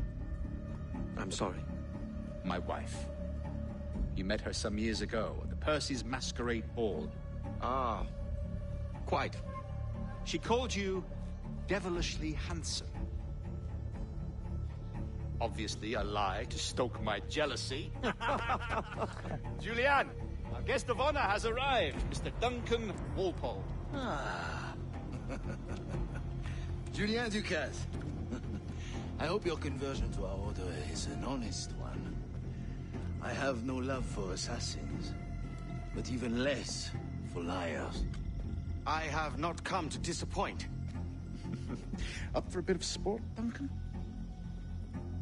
I'm sorry. My wife. You met her some years ago at the Percy's Masquerade Ball. Ah, quite. She called you devilishly handsome. Obviously a lie to stoke my jealousy. Julianne, our guest of honor has arrived, Mr. Duncan Walpole. Ah. Julien Ducasse. I hope your conversion to our order is an honest one. I have no love for assassins, but even less for liars. I have not come to disappoint. Up for a bit of sport, Duncan?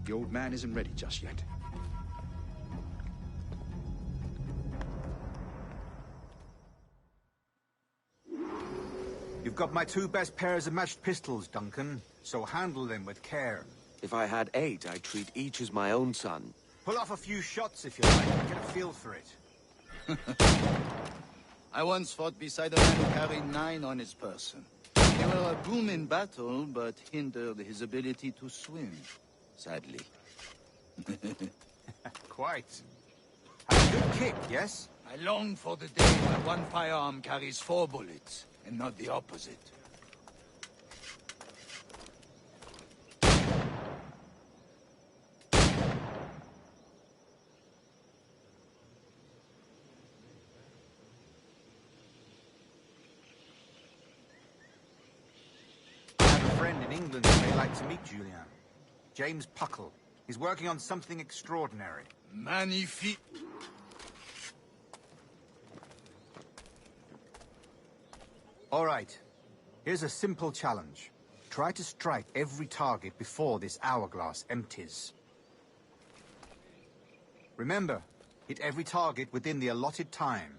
The old man isn't ready just yet. You've got my 2 best pairs of matched pistols, Duncan, so handle them with care. If I had 8, I'd treat each as my own son. Pull off a few shots if you like, get a feel for it. I once fought beside a man who carried 9 on his person. They were a boon in battle, but hindered his ability to swim, sadly. Quite. Have a good kick, yes? I long for the day where one firearm carries 4 bullets, and not the opposite. I have a friend in England who may like to meet Julian. James Puckle. He's working on something extraordinary. Magnifique. All right. Here's a simple challenge. Try to strike every target before this hourglass empties. Remember, hit every target within the allotted time.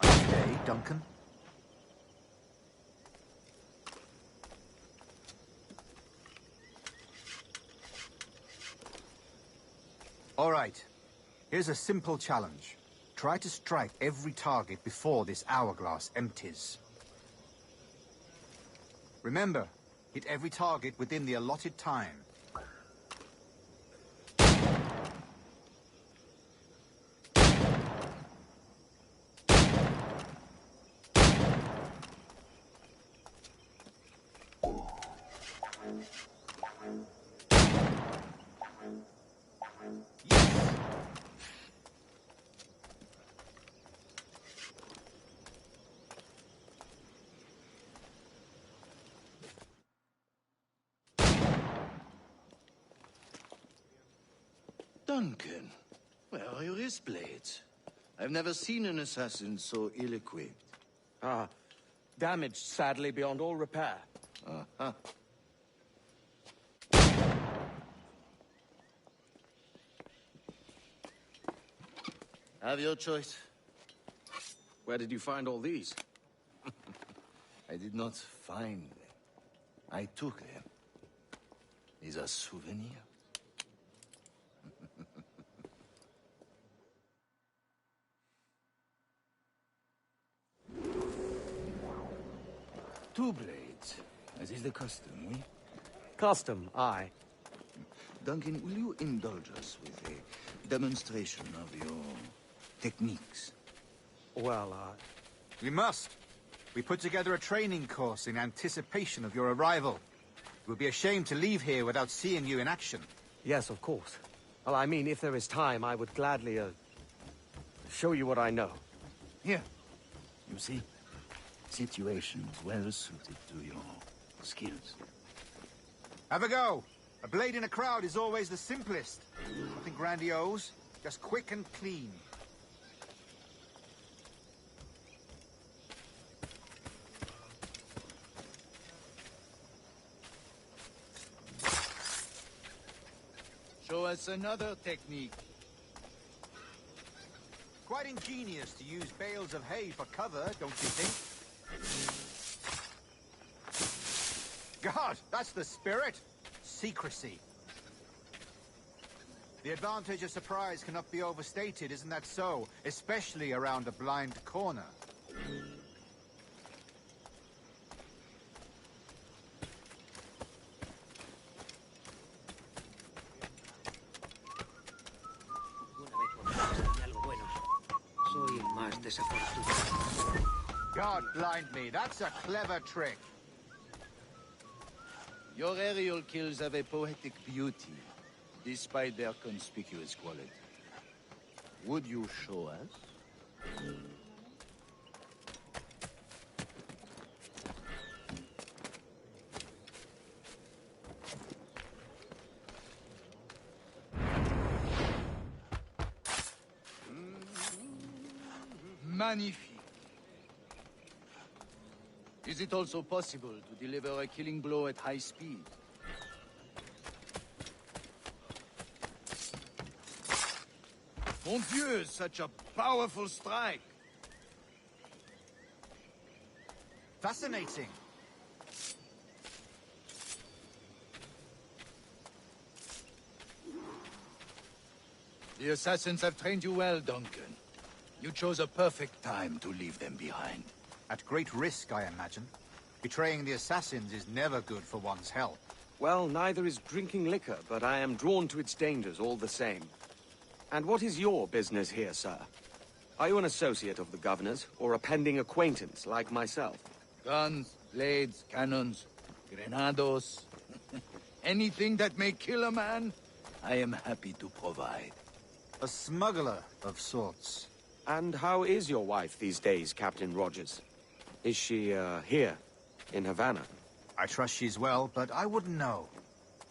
Okay, Duncan. All right. Here's a simple challenge. Try to strike every target before this hourglass empties. Remember, hit every target within the allotted time. Duncan, where are your wrist blades? I've never seen an assassin so ill-equipped. Ah, damaged sadly beyond all repair. Uh-huh. Have your choice. Where did you find all these? I did not find them. I took them. These are souvenirs. Two blades, as is the custom, oui? Custom, aye. Duncan, will you indulge us with a demonstration of your techniques? Well, We must. We put together a training course in anticipation of your arrival. It would be a shame to leave here without seeing you in action. Yes, of course. Well, I mean, if there is time, I would gladly, show you what I know. Here. You see? Situations well suited to your skills. Have a go. A blade in a crowd is always the simplest. Nothing grandiose, just quick and clean. Show us another technique. Quite ingenious to use bales of hay for cover, don't you think? God, that's the spirit. Secrecy. The advantage of surprise cannot be overstated, isn't that so? Especially around a blind corner. God blind me, that's a clever trick. Your aerial kills have a poetic beauty, despite their conspicuous quality. Would you show us? Magnifique. Is it also possible to deliver a killing blow at high speed? Mon Dieu, such a powerful strike! Fascinating. The assassins have trained you well, Duncan. You chose a perfect time to leave them behind. At great risk, I imagine. Betraying the assassins is never good for one's health. Well, neither is drinking liquor, but I am drawn to its dangers all the same. And what is your business here, sir? Are you an associate of the governor's, or a pending acquaintance like myself? Guns, blades, cannons, grenados. Anything that may kill a man, I am happy to provide. A smuggler of sorts. And how is your wife these days, Captain Rogers? Is she, here, in Havana? I trust she's well, but I wouldn't know.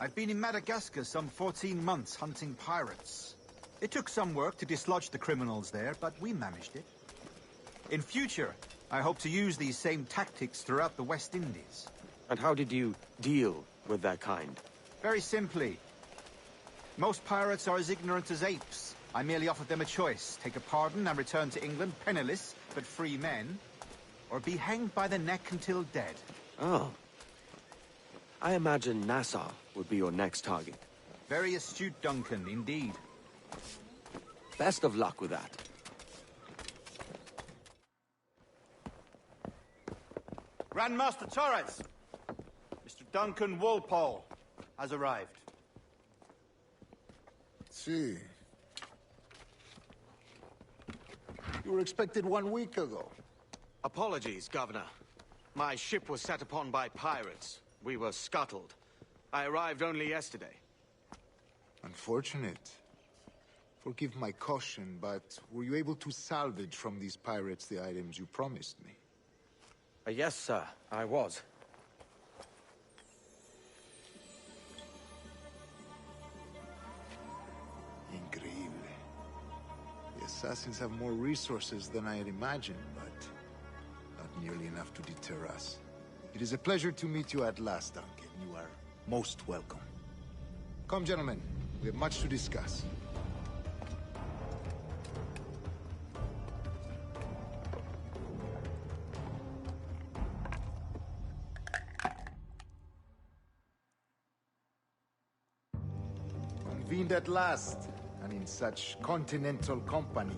I've been in Madagascar some 14 months hunting pirates. It took some work to dislodge the criminals there, but we managed it. In future, I hope to use these same tactics throughout the West Indies. And how did you deal with that kind? Very simply. Most pirates are as ignorant as apes. I merely offered them a choice. Take a pardon and return to England penniless, but free men. Or be hanged by the neck until dead. Oh. I imagine Nassau would be your next target. Very astute, Duncan, indeed. Best of luck with that. Grandmaster Torres! Mr. Duncan Walpole has arrived. See. You were expected 1 week ago. Apologies, Governor. My ship was set upon by pirates. We were scuttled. I arrived only yesterday. Unfortunate. Forgive my caution, but were you able to salvage from these pirates the items you promised me? Yes, sir, I was. Increíble. The assassins have more resources than I had imagined, but not nearly enough to deter us. It is a pleasure to meet you at last, Duncan. You are most welcome. Come, gentlemen. We have much to discuss. Convened at last, and in such continental company.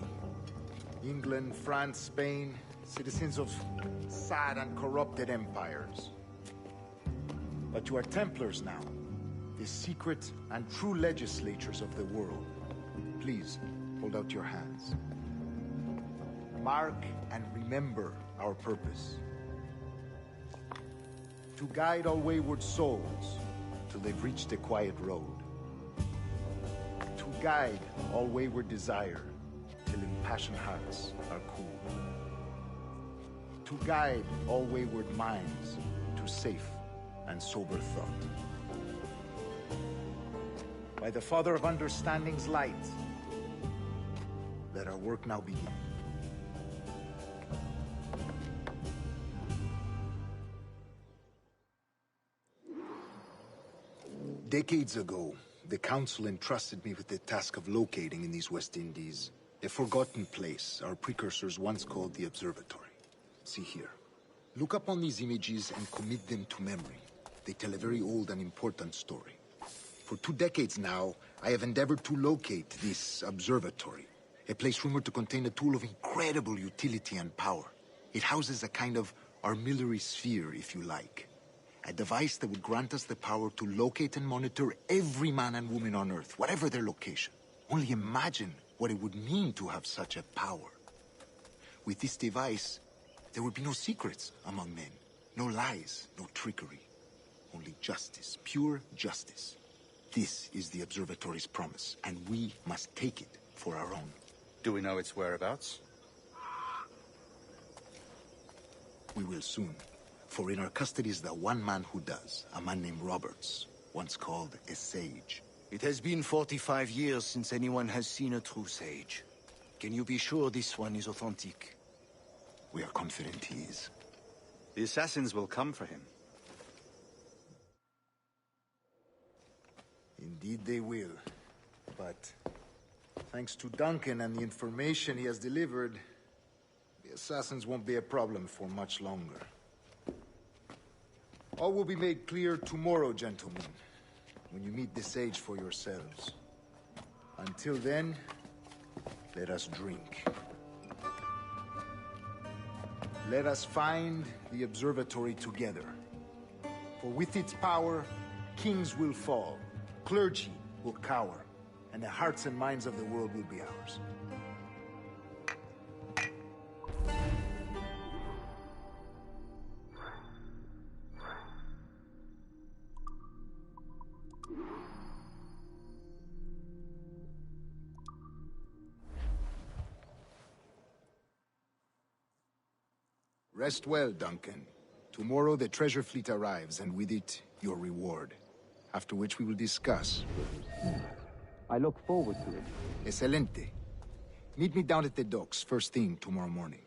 England, France, Spain, citizens of sad and corrupted empires. But you are Templars now, the secret and true legislators of the world. Please, hold out your hands. Mark and remember our purpose. To guide all wayward souls till they've reached the quiet road. To guide all wayward desire till impassioned hearts are cool. To guide all wayward minds to safe and sober thought. By the Father of Understanding's light, let our work now begin. Decades ago, the Council entrusted me with the task of locating in these West Indies a forgotten place our precursors once called the Observatory. See here. Look upon these images and commit them to memory. They tell a very old and important story. For 2 decades now, I have endeavored to locate this observatory, a place rumored to contain a tool of incredible utility and power. It houses a kind of armillary sphere, if you like. A device that would grant us the power to locate and monitor every man and woman on Earth, whatever their location. Only imagine what it would mean to have such a power. With this device, there would be no secrets among men, no lies, no trickery. Only justice, pure justice. This is the Observatory's promise, and we must take it for our own. Do we know its whereabouts? We will soon. For in our custody is the one man who does, a man named Roberts, once called a sage. It has been 45 years since anyone has seen a true sage. Can you be sure this one is authentic? We are confident he is. The assassins will come for him. Indeed they will. But thanks to Duncan and the information he has delivered, the assassins won't be a problem for much longer. All will be made clear tomorrow, gentlemen, when you meet the sage for yourselves. Until then, let us drink. Let us find the observatory together. For with its power, kings will fall, clergy will cower, and the hearts and minds of the world will be ours. Rest well, Duncan. Tomorrow the treasure fleet arrives, and with it, your reward. After which we will discuss. I look forward to it. Excelente. Meet me down at the docks first thing tomorrow morning.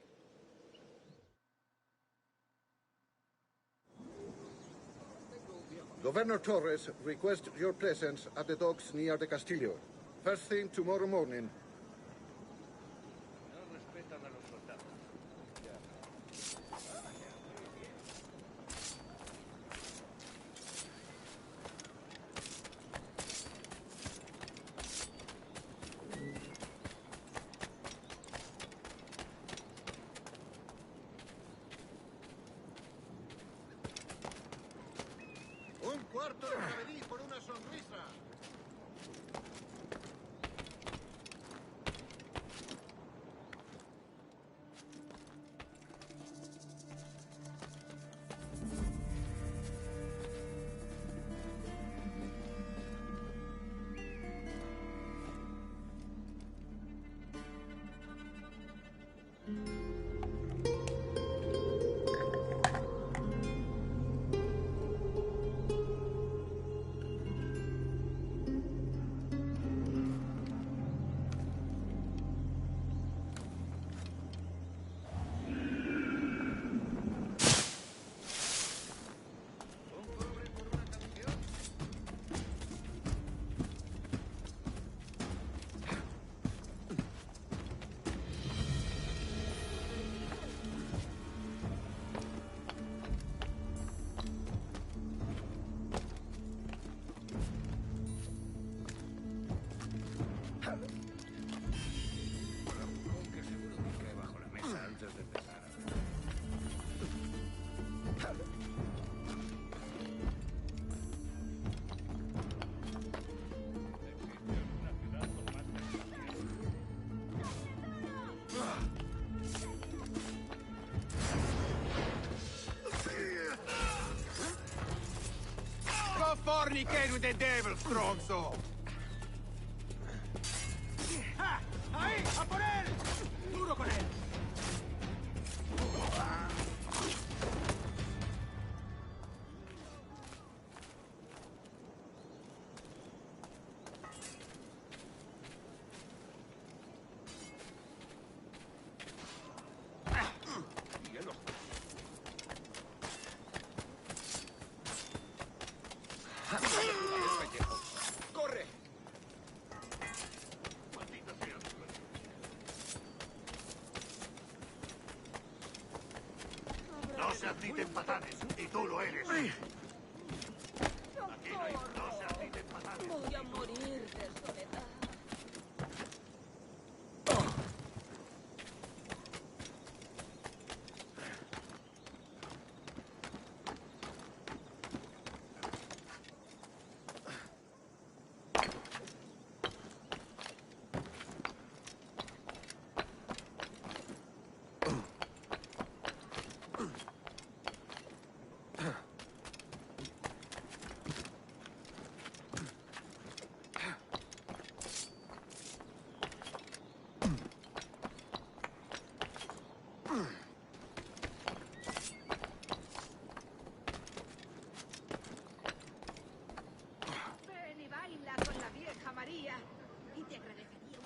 Governor Torres requests your presence at the docks near the Castillo. First thing tomorrow morning. Fornicate with the devil, stronzo! se admiten patanes, y tú lo eres. Aquí no se admiten patanes. Voy a morir de soledad. Ven y baila con la vieja María. Y te agradecería un...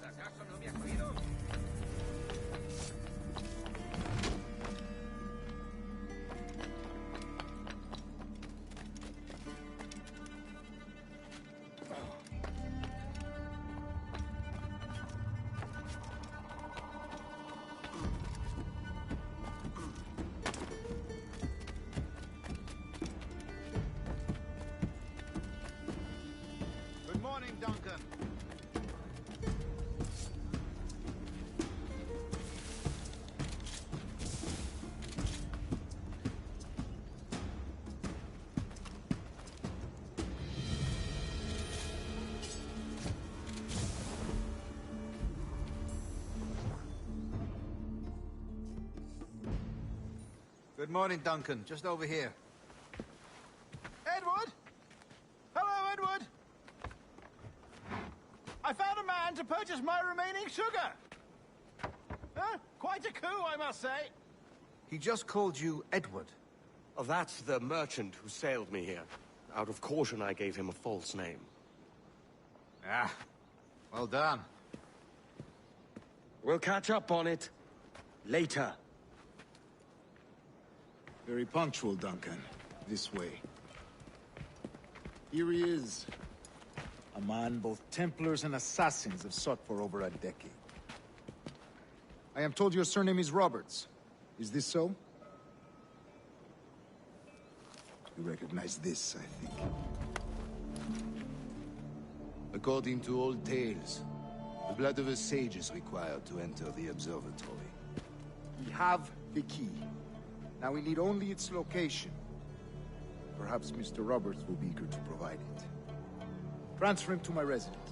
¿Acaso no me has oído? Good morning, Duncan. Good morning, Duncan. Just over here. Edward? Hello, Edward! I found a man to purchase my remaining sugar! Huh? Quite a coup, I must say. He just called you Edward. Oh, that's the merchant who sailed me here. Out of caution, I gave him a false name. Ah, well done. We'll catch up on it later. Very punctual, Duncan. This way. Here he is. A man both Templars and Assassins have sought for over a decade. I am told your surname is Roberts. Is this so? You recognize this, I think. According to old tales, the blood of a sage is required to enter the observatory. We have the key. Now we need only its location. Perhaps Mr. Roberts will be eager to provide it. Transfer him to my residence.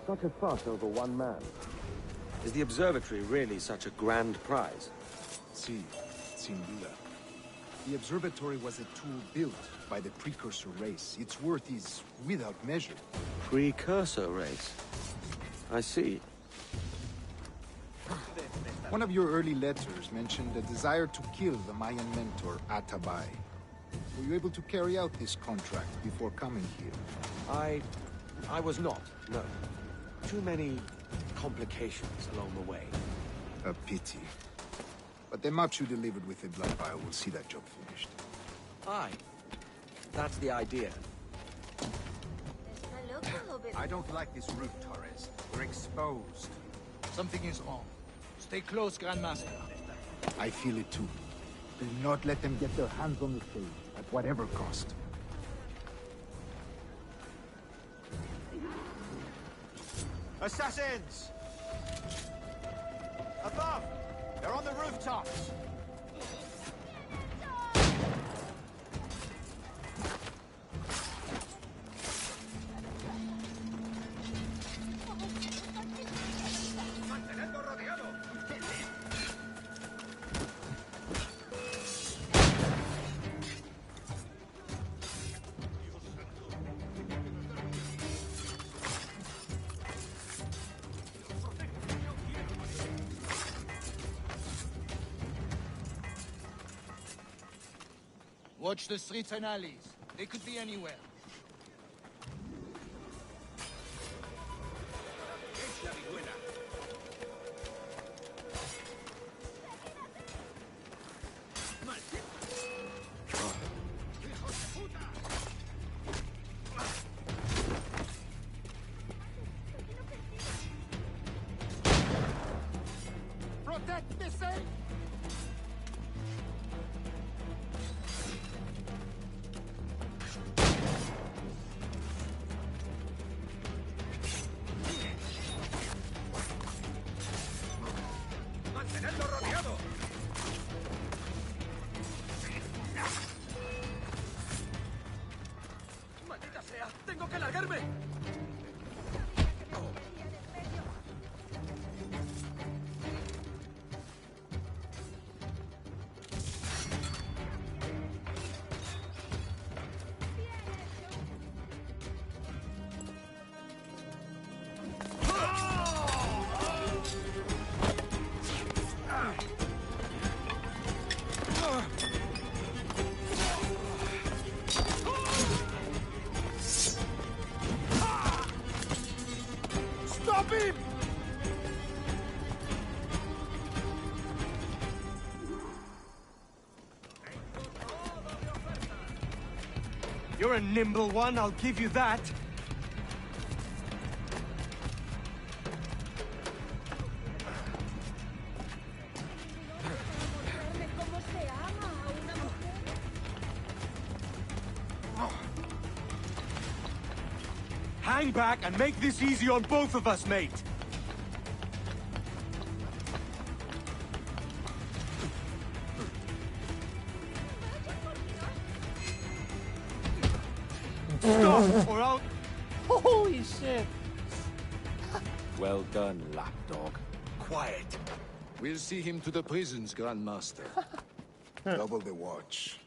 Such a fuss over one man. Is the observatory really such a grand prize? Si, sin duda. The observatory was a tool built by the precursor race. Its worth is without measure. Precursor race? I see. One of your early letters mentioned a desire to kill the Mayan mentor, Atabay. Were you able to carry out this contract before coming here? I was not, no. Too many complications along the way. A pity. But the maps you delivered with the blood vial will see that job finished. Aye. That's the idea. I don't like this route, Torres. We're exposed. Something is wrong. Stay close, Grandmaster. I feel it too. Do not let them get their hands on the stage, at whatever cost. Assassins! Above! They're on the rooftops! ¡Mantenedlo rodeado! Watch the streets and alleys. They could be anywhere. ¡Es la vihuela! Protect the safe! ¡Mantenedlo rodeado! ¡Maldita sea! ¡Tengo que largarme! Stop him! You're a nimble one, I'll give you that. ¿Cómo se ama a una mujer? Hang back and make this easy on both of us, mate. Stop, or I'll... Holy shit. Well done, lapdog. Quiet. We'll see him to the prisons, Grandmaster. Double the watch.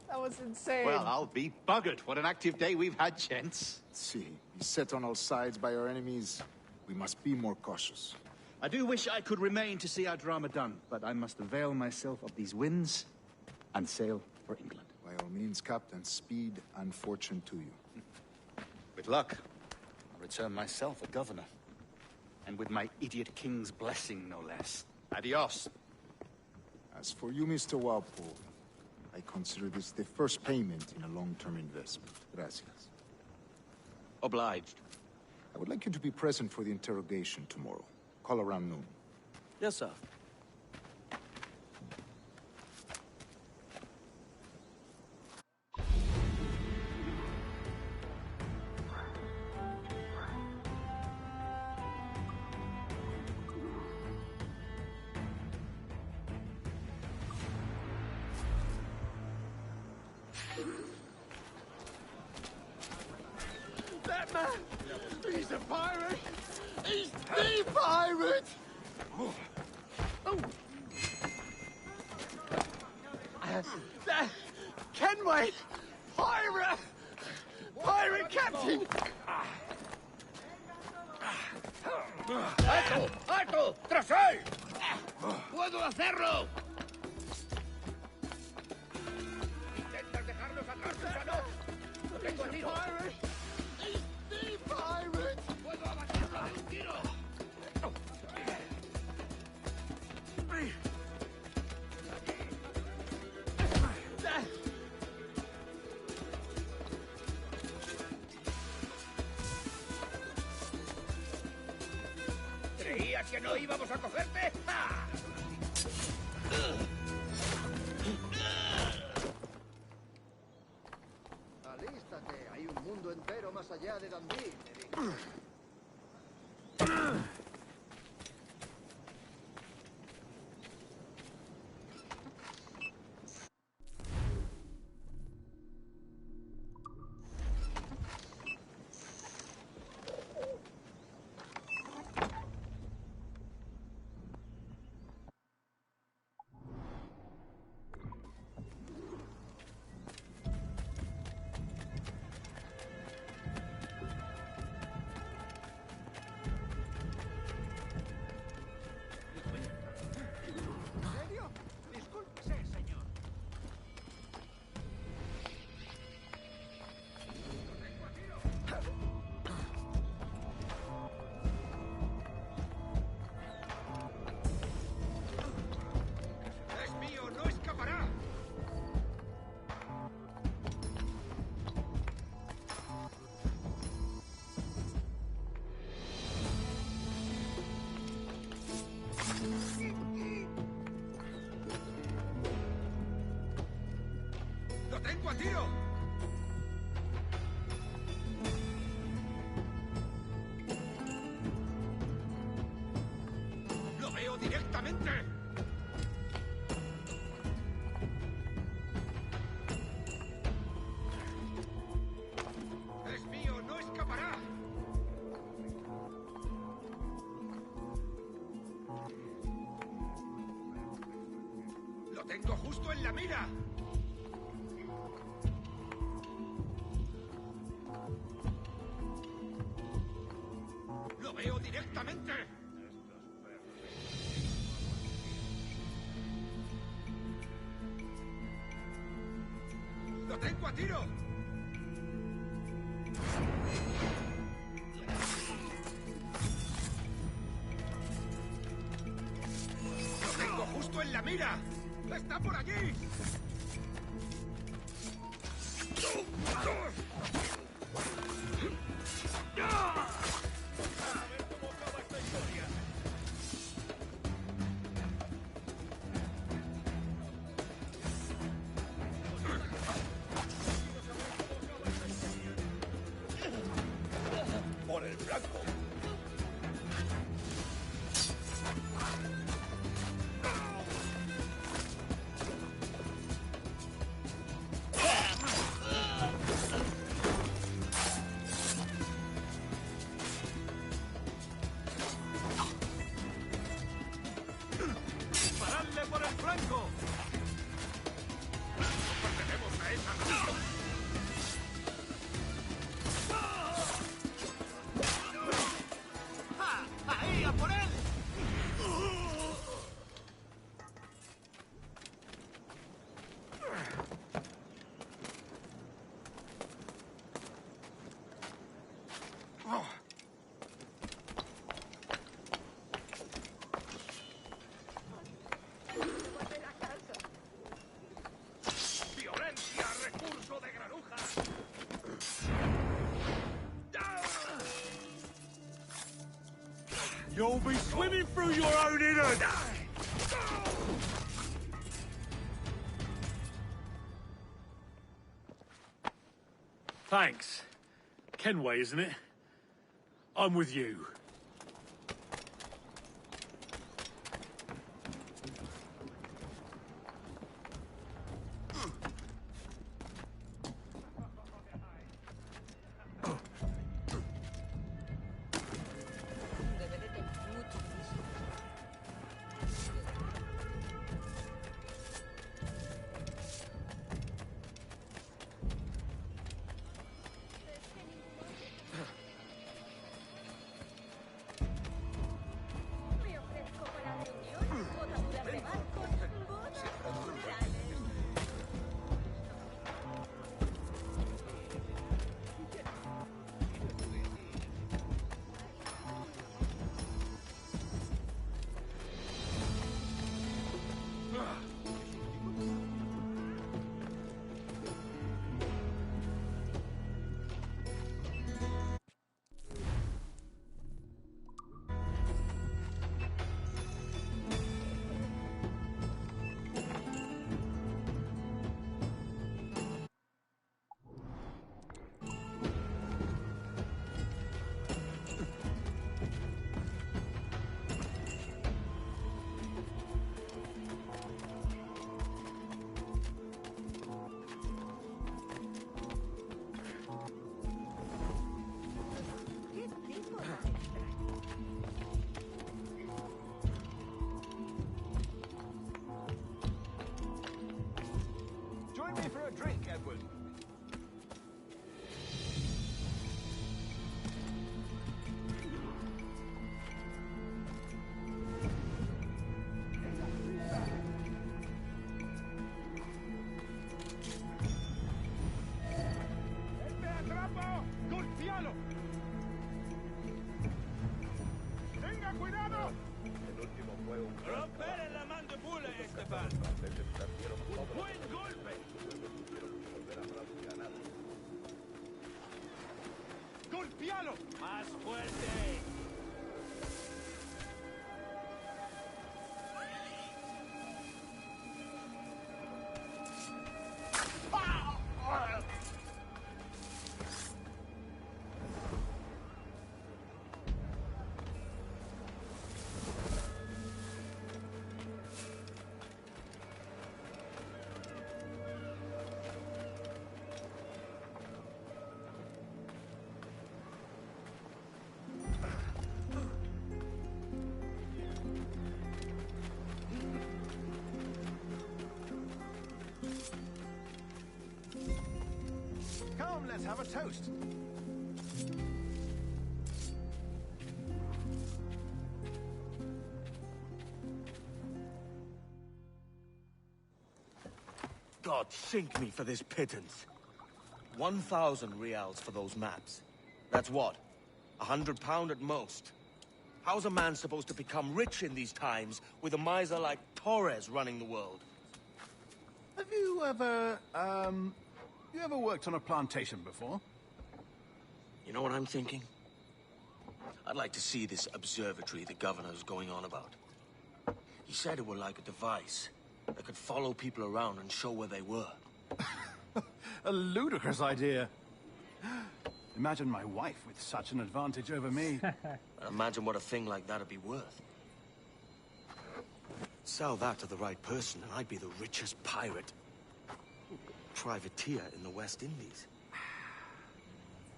That was insane. Well, I'll be buggered. What an active day we've had, gents. See, beset on all sides by our enemies. We must be more cautious. I do wish I could remain to see our drama done, but I must avail myself of these winds and sail for England. By all means, Captain, speed and fortune to you. With luck, I'll return myself a governor. And with my idiot king's blessing, no less. Adios. As for you, Mr. Walpole, I consider this the first payment in a long-term investment. Gracias. Obliged. I would like you to be present for the interrogation tomorrow. Call around noon. Yes, sir. That man! He's a pirate! He's the pirate! Oh. Kenway! Pirate! Pirate captain! ¡Alto! ¡Alto! ¡Tras él! ¡Puedo hacerlo! ¿Intentas dejarnos atrás, gusano? ¡No tengo tiro! He's the pirate! ¡Puedo abatirlo de un tiro! ¿Creías que no íbamos a cogerte? ¡Ah! Alístate, hay un mundo entero más allá de Dundee. tengo a tiro! ¡Lo veo directamente! ¡Es mío! ¡No escapará! ¡Lo tengo justo en la mira! ¡Lo veo directamente! ¡Lo tengo a tiro! ¡Lo tengo justo en la mira! ¡Está por allí! Por el blanco. ¡Disparadle por el flanco! ¡No pertenecemos a esa nación! ¡Ah! ¡Ahí, a por él! ¡Violencia! ¡Recurso de granuja! You'll be swimming through your own innards! Thanks. Kenway, isn't it? I'm with you. Debe de tener mucho piso. Me ofrezco para reuniones, botaduras de barcos, bodas culturales. ¿Qué tipo tan extraño? Join me for a drink, Edward. ¡Te atrapo! ¡Golpealo! ¡Tenga cuidado! El último fue un... ¡Romper la mandíbula, Esteban! ¡Un buen golpe! ¡Golpealo! ¡Más fuerte! Come, let's have a toast. God sink me for this pittance. 1,000 reals for those maps. That's what? £100 at most. How's a man supposed to become rich in these times with a miser like Torres running the world? Have you ever worked on a plantation before? You know what I'm thinking? I'd like to see this observatory the governor's going on about. He said it were like a device that could follow people around and show where they were. A ludicrous idea. Imagine my wife with such an advantage over me. Imagine what a thing like that'd be worth. Sell that to the right person and I'd be the richest pirate. Privateer in the West Indies.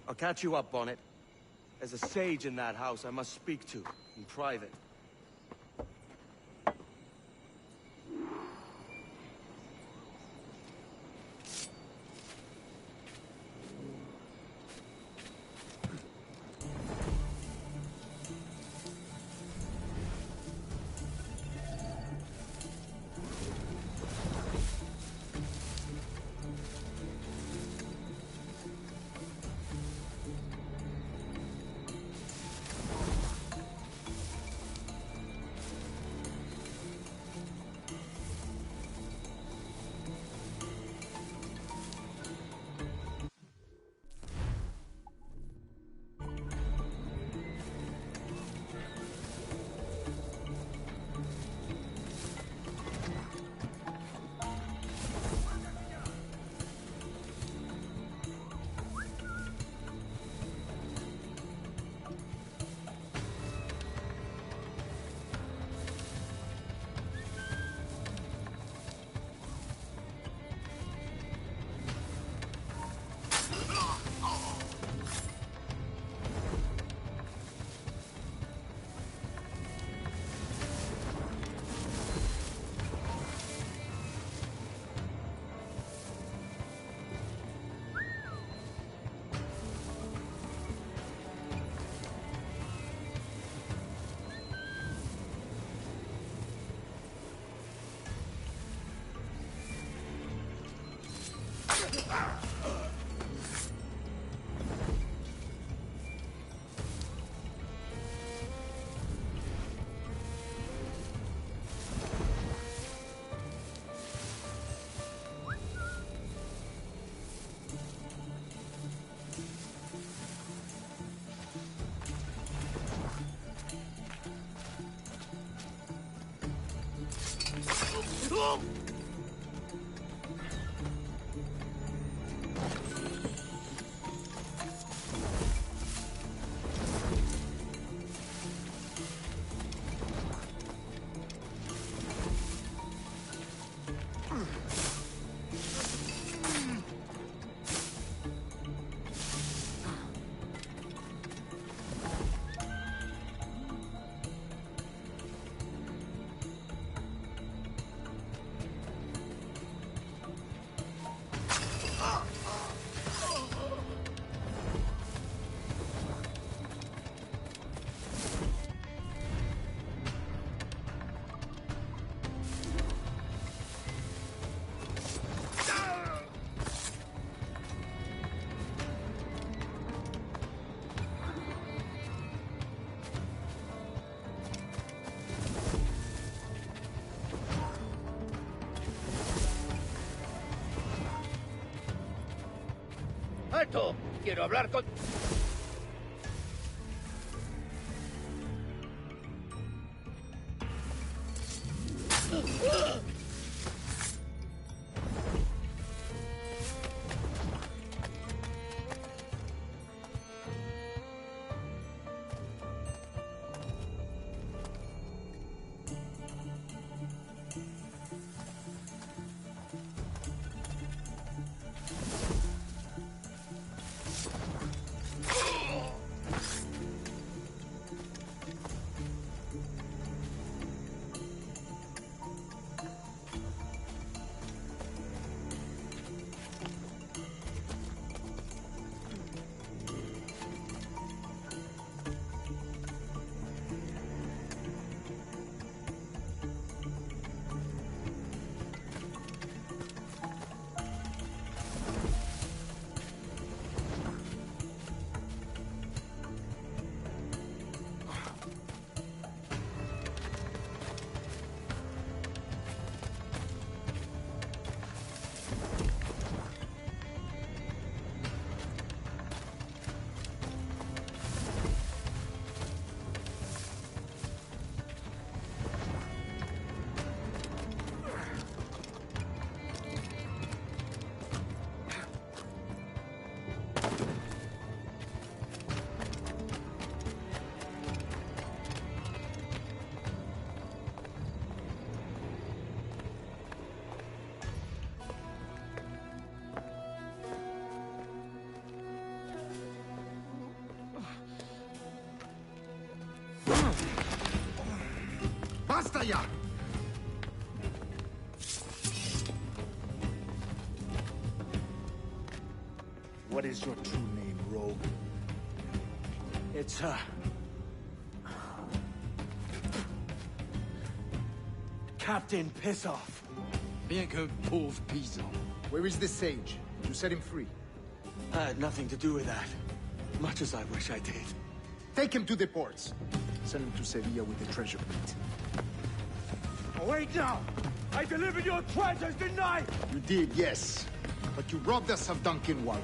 I'll catch you up, Bonnet. There's a sage in that house I must speak to, in private. ¡Alto! Quiero hablar con... Fire! What is your true name, rogue? It's, Captain Piss Off. Bien que pauvre paysan. Where is the sage? You set him free. I had nothing to do with that. Much as I wish I did. Take him to the ports. Send him to Sevilla with the treasure plate. Oh, wait now! I delivered your treasures, didn't I? You did, yes. But you robbed us of Duncan Walpole.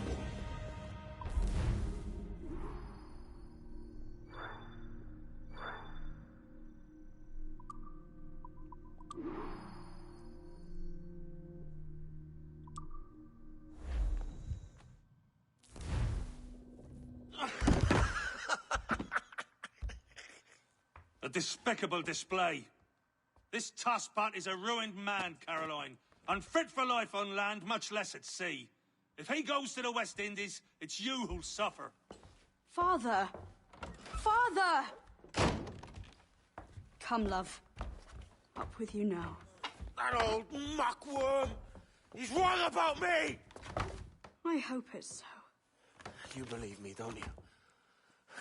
A despicable display. This Tosspot is a ruined man, Caroline. Unfit for life on land, much less at sea. If he goes to the West Indies, it's you who'll suffer. Father! Father! Come, love. Up with you now. That old muckworm! He's wrong about me! I hope it's so. You believe me, don't you?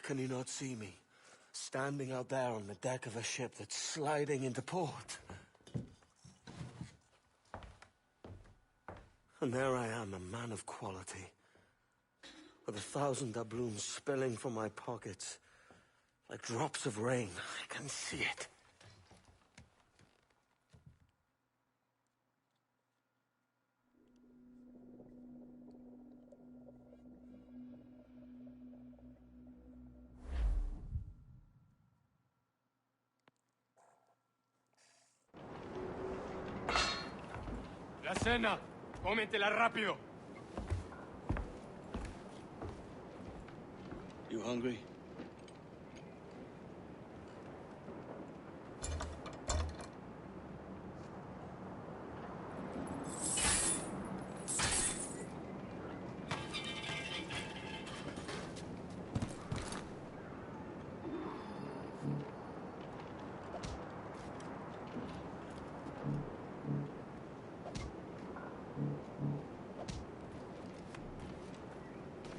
Can you not see me? Standing out there on the deck of a ship that's sliding into port. And there I am, a man of quality. With 1,000 doubloons spilling from my pockets. Like drops of rain. I can see it. La cena. Cómetela rápido. You hungry?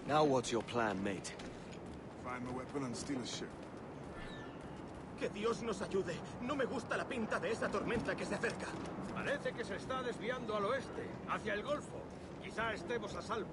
Now what's your plan, mate? Find the weapon and steal a ship. Que Dios nos ayude. No me gusta la pinta de esa tormenta que se acerca. Parece que se está desviando al oeste, hacia el Golfo. Quizá estemos a salvo.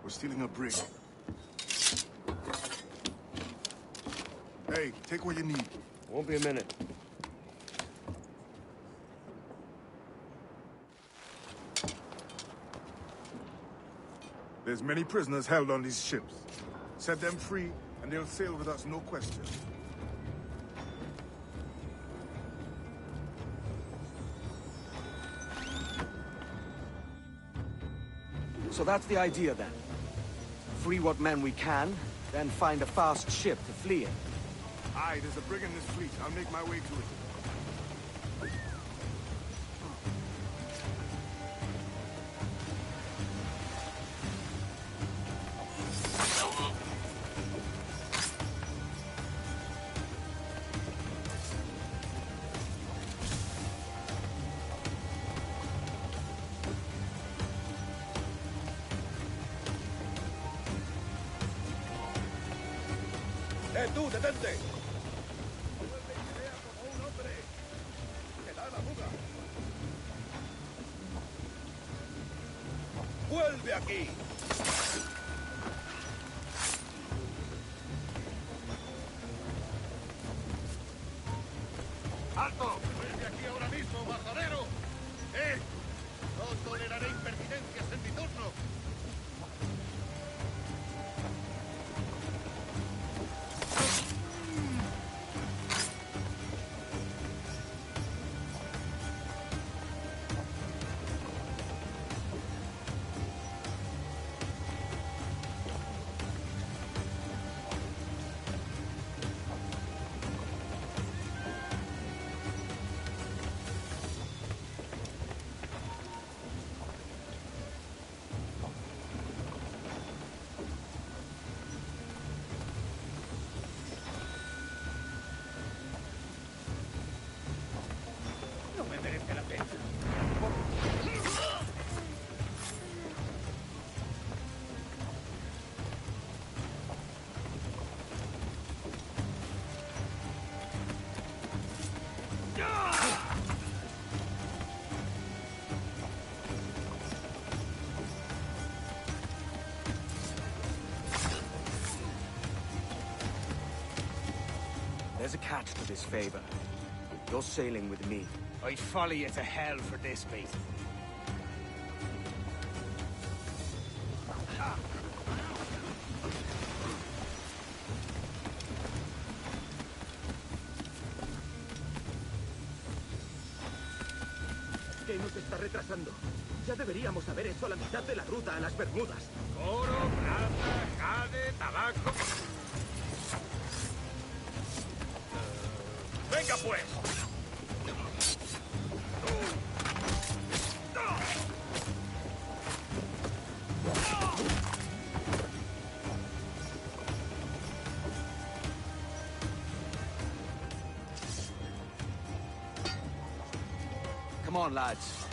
We're stealing a brig. Hey, take what you need. Won't be a minute. There's many prisoners held on these ships. Set them free, and they'll sail with us, no question. So that's the idea, then. Free what men we can, then find a fast ship to flee in. Aye, there's a brig in this fleet. I'll make my way to it. ¡Tú, detente! ¡Vuelve aquí! ¡Alto! ¡Vuelve aquí ahora mismo, majadero! No toleraré impertinencias en mi turno. No me merece la pena. There's a catch to this favor. You're sailing with me. I'd follow you to hell for this, mate. ¿Qué nos está retrasando? Ya deberíamos haber hecho la mitad de la ruta a las Bermudas. Oro, plata, jade, tabaco... ¡Venga, pues! Come on, lads.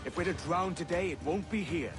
If we're to drown today, it won't be here.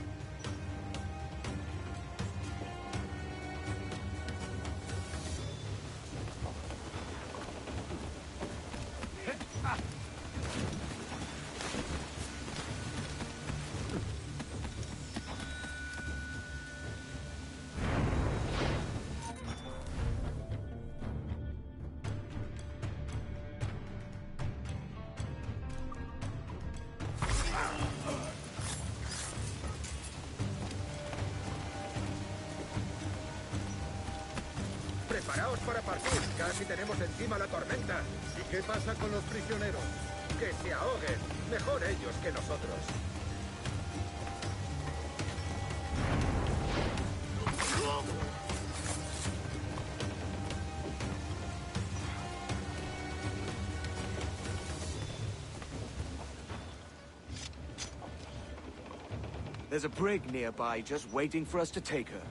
Preparaos para partir. Casi tenemos encima la tormenta. ¿Y qué pasa con los prisioneros? Que se ahoguen. Mejor ellos que nosotros. There's a brig nearby just waiting for us to take her.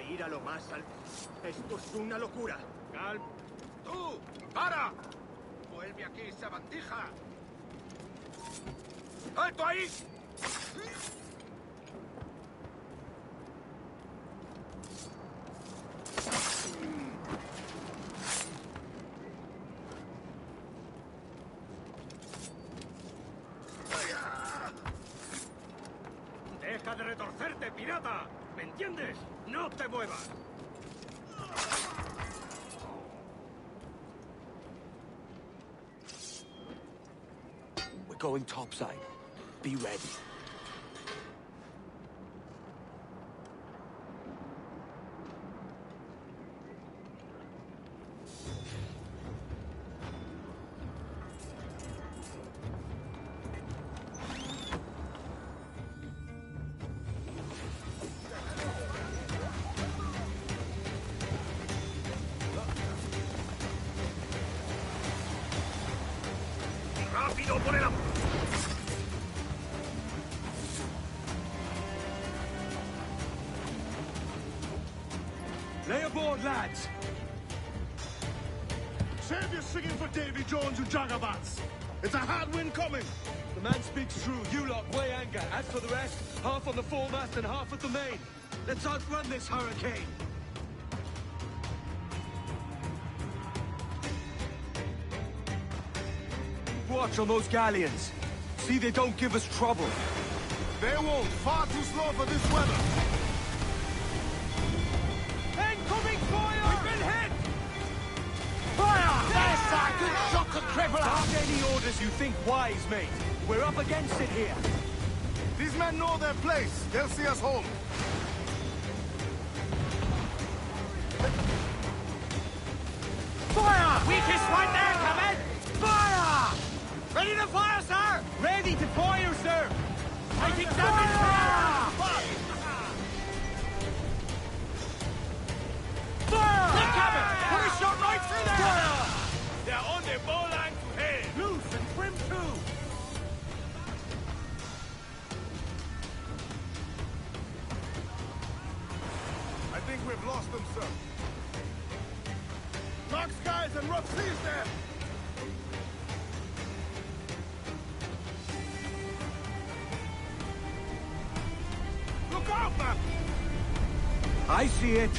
a ir a lo más alto. Esto es una locura. ¡Tú! ¡Para! ¡Vuelve aquí, sabandija! ¡Alto ahí! ¡Deja de retorcerte, pirata! ¿Me entiendes? ¡No te muevas! We're going topside. Be ready. ¡Rápido por el amor! Lay aboard, lads! Save your singing for Davy Jones, you jagabats! It's a hard wind coming! The man speaks true. You lot weigh anchor. As for the rest, half on the foremast and half at the main. Let's outrun this hurricane! Watch on those galleons. See they don't give us trouble. They won't. Far too slow for this weather. Incoming fire! We've been hit! Fire! Yes, I could shock a crippler! Not any orders you think wise, mate. We're up against it here. These men know their place. They'll see us home. Fire! Weakest right there, come in! Fire! Ready to fire, sir! Ready to fire, sir! Taking damage! Fire! Look at it! Put a shot right through there! Fire! They're on their bowline to head! Loose and trim too! I think we've lost them, sir. Dark skies and rough seas there! Look out, man! I see it.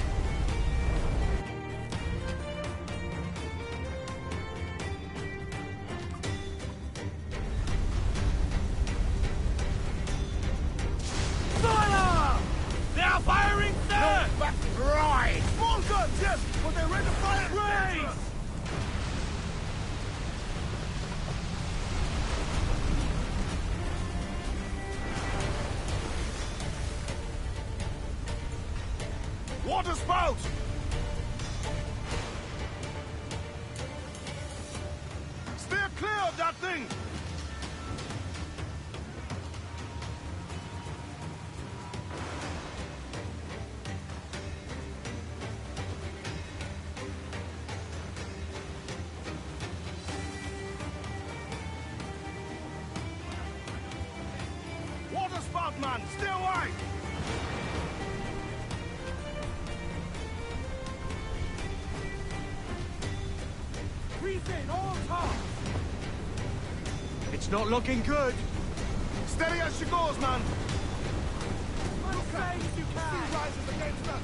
Fire! They are firing, sir! Back right! Small guns, yes, but they're ready to fire! Raise! Water spout! Steer clear of that thing! Water spout, man! Stay away! Breathe in, all talk! It's not looking good. Steady as she goes, man! Look at it, you can! Sea rises against us!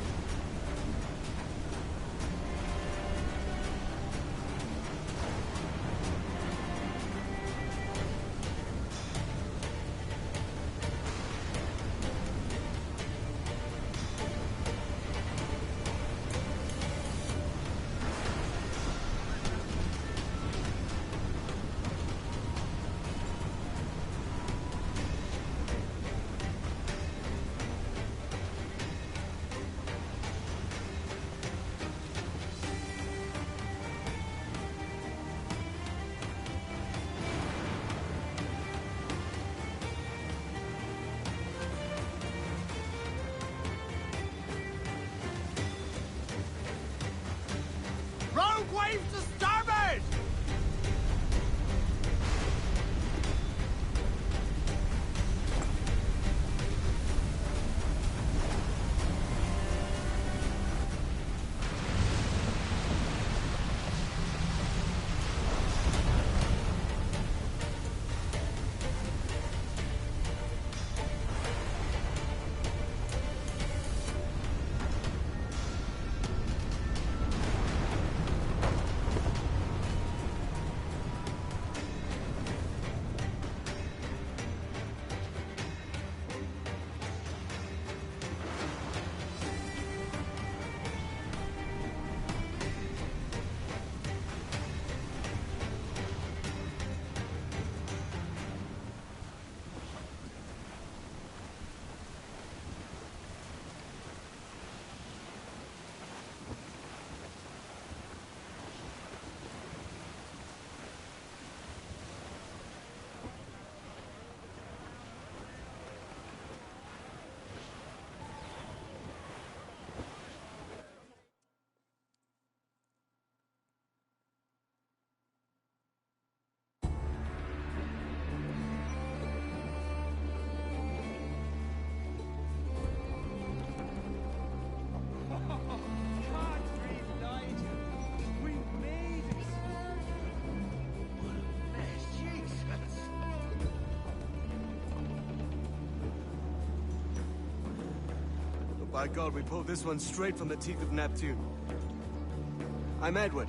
By God, we pulled this one straight from the teeth of Neptune. I'm Edward.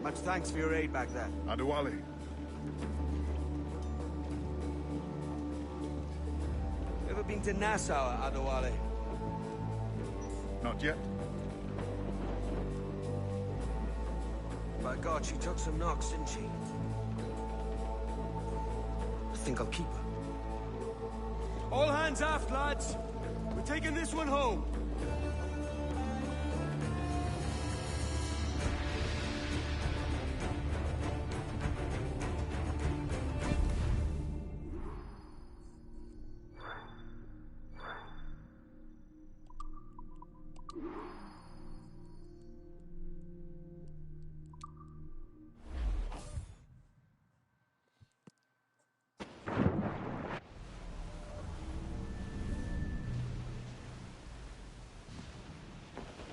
Much thanks for your aid back there. Adewale. Ever been to Nassau, Adewale? Not yet. By God, she took some knocks, didn't she? I think I'll keep her. All hands aft, lads! We're taking this one home!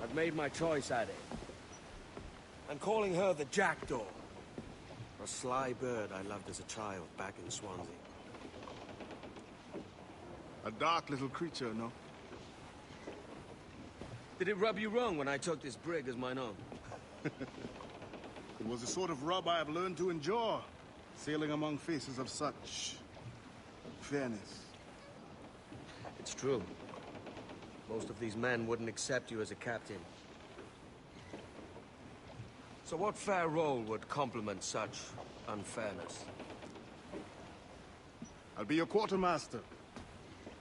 I've made my choice, Addy. I'm calling her the Jackdaw. A sly bird I loved as a child back in Swansea. A dark little creature, no? Did it rub you wrong when I took this brig as mine own? It was the sort of rub I have learned to endure, sailing among faces of such fairness. It's true. Most of these men wouldn't accept you as a captain. So what fair role would complement such unfairness? I'll be your quartermaster.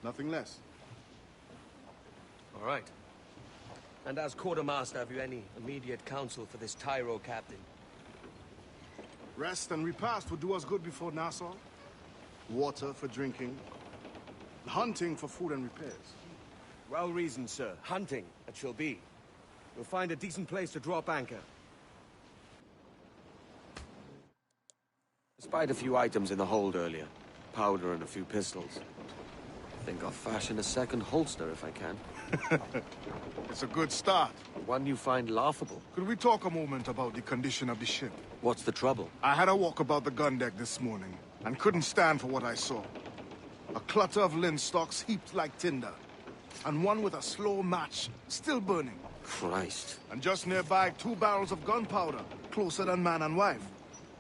Nothing less. All right. And as quartermaster, have you any immediate counsel for this Tyro captain? Rest and repast would do us good before Nassau. Water for drinking. Hunting for food and repairs. Well reasoned, sir. Hunting, it shall be. We'll find a decent place to drop anchor. Despite a few items in the hold earlier, powder and a few pistols, I think I'll fashion a second holster if I can. It's a good start. One you find laughable. Could we talk a moment about the condition of the ship? What's the trouble? I had a walk about the gun deck this morning, and couldn't stand for what I saw. A clutter of linstocks heaped like tinder, and one with a slow match still burning. Christ. And just nearby, 2 barrels of gunpowder, closer than man and wife,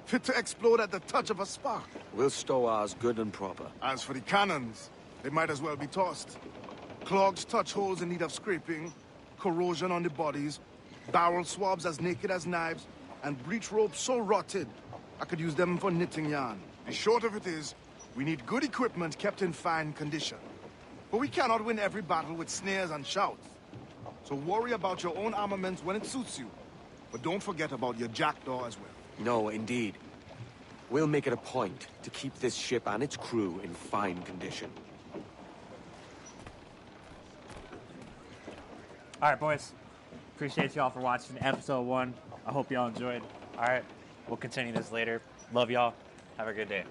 fit to explode at the touch of a spark. We'll stow ours good and proper. As for the cannons, they might as well be tossed. Clogged touch holes in need of scraping, corrosion on the bodies, barrel swabs as naked as knives, and breech ropes so rotted, I could use them for knitting yarn. The short of it is, we need good equipment kept in fine condition. But we cannot win every battle with snares and shouts. So worry about your own armaments when it suits you. But don't forget about your Jackdaw as well. No, indeed. We'll make it a point to keep this ship and its crew in fine condition. All right, boys. Appreciate y'all for watching episode 1. I hope y'all enjoyed. All right, we'll continue this later. Love y'all. Have a good day.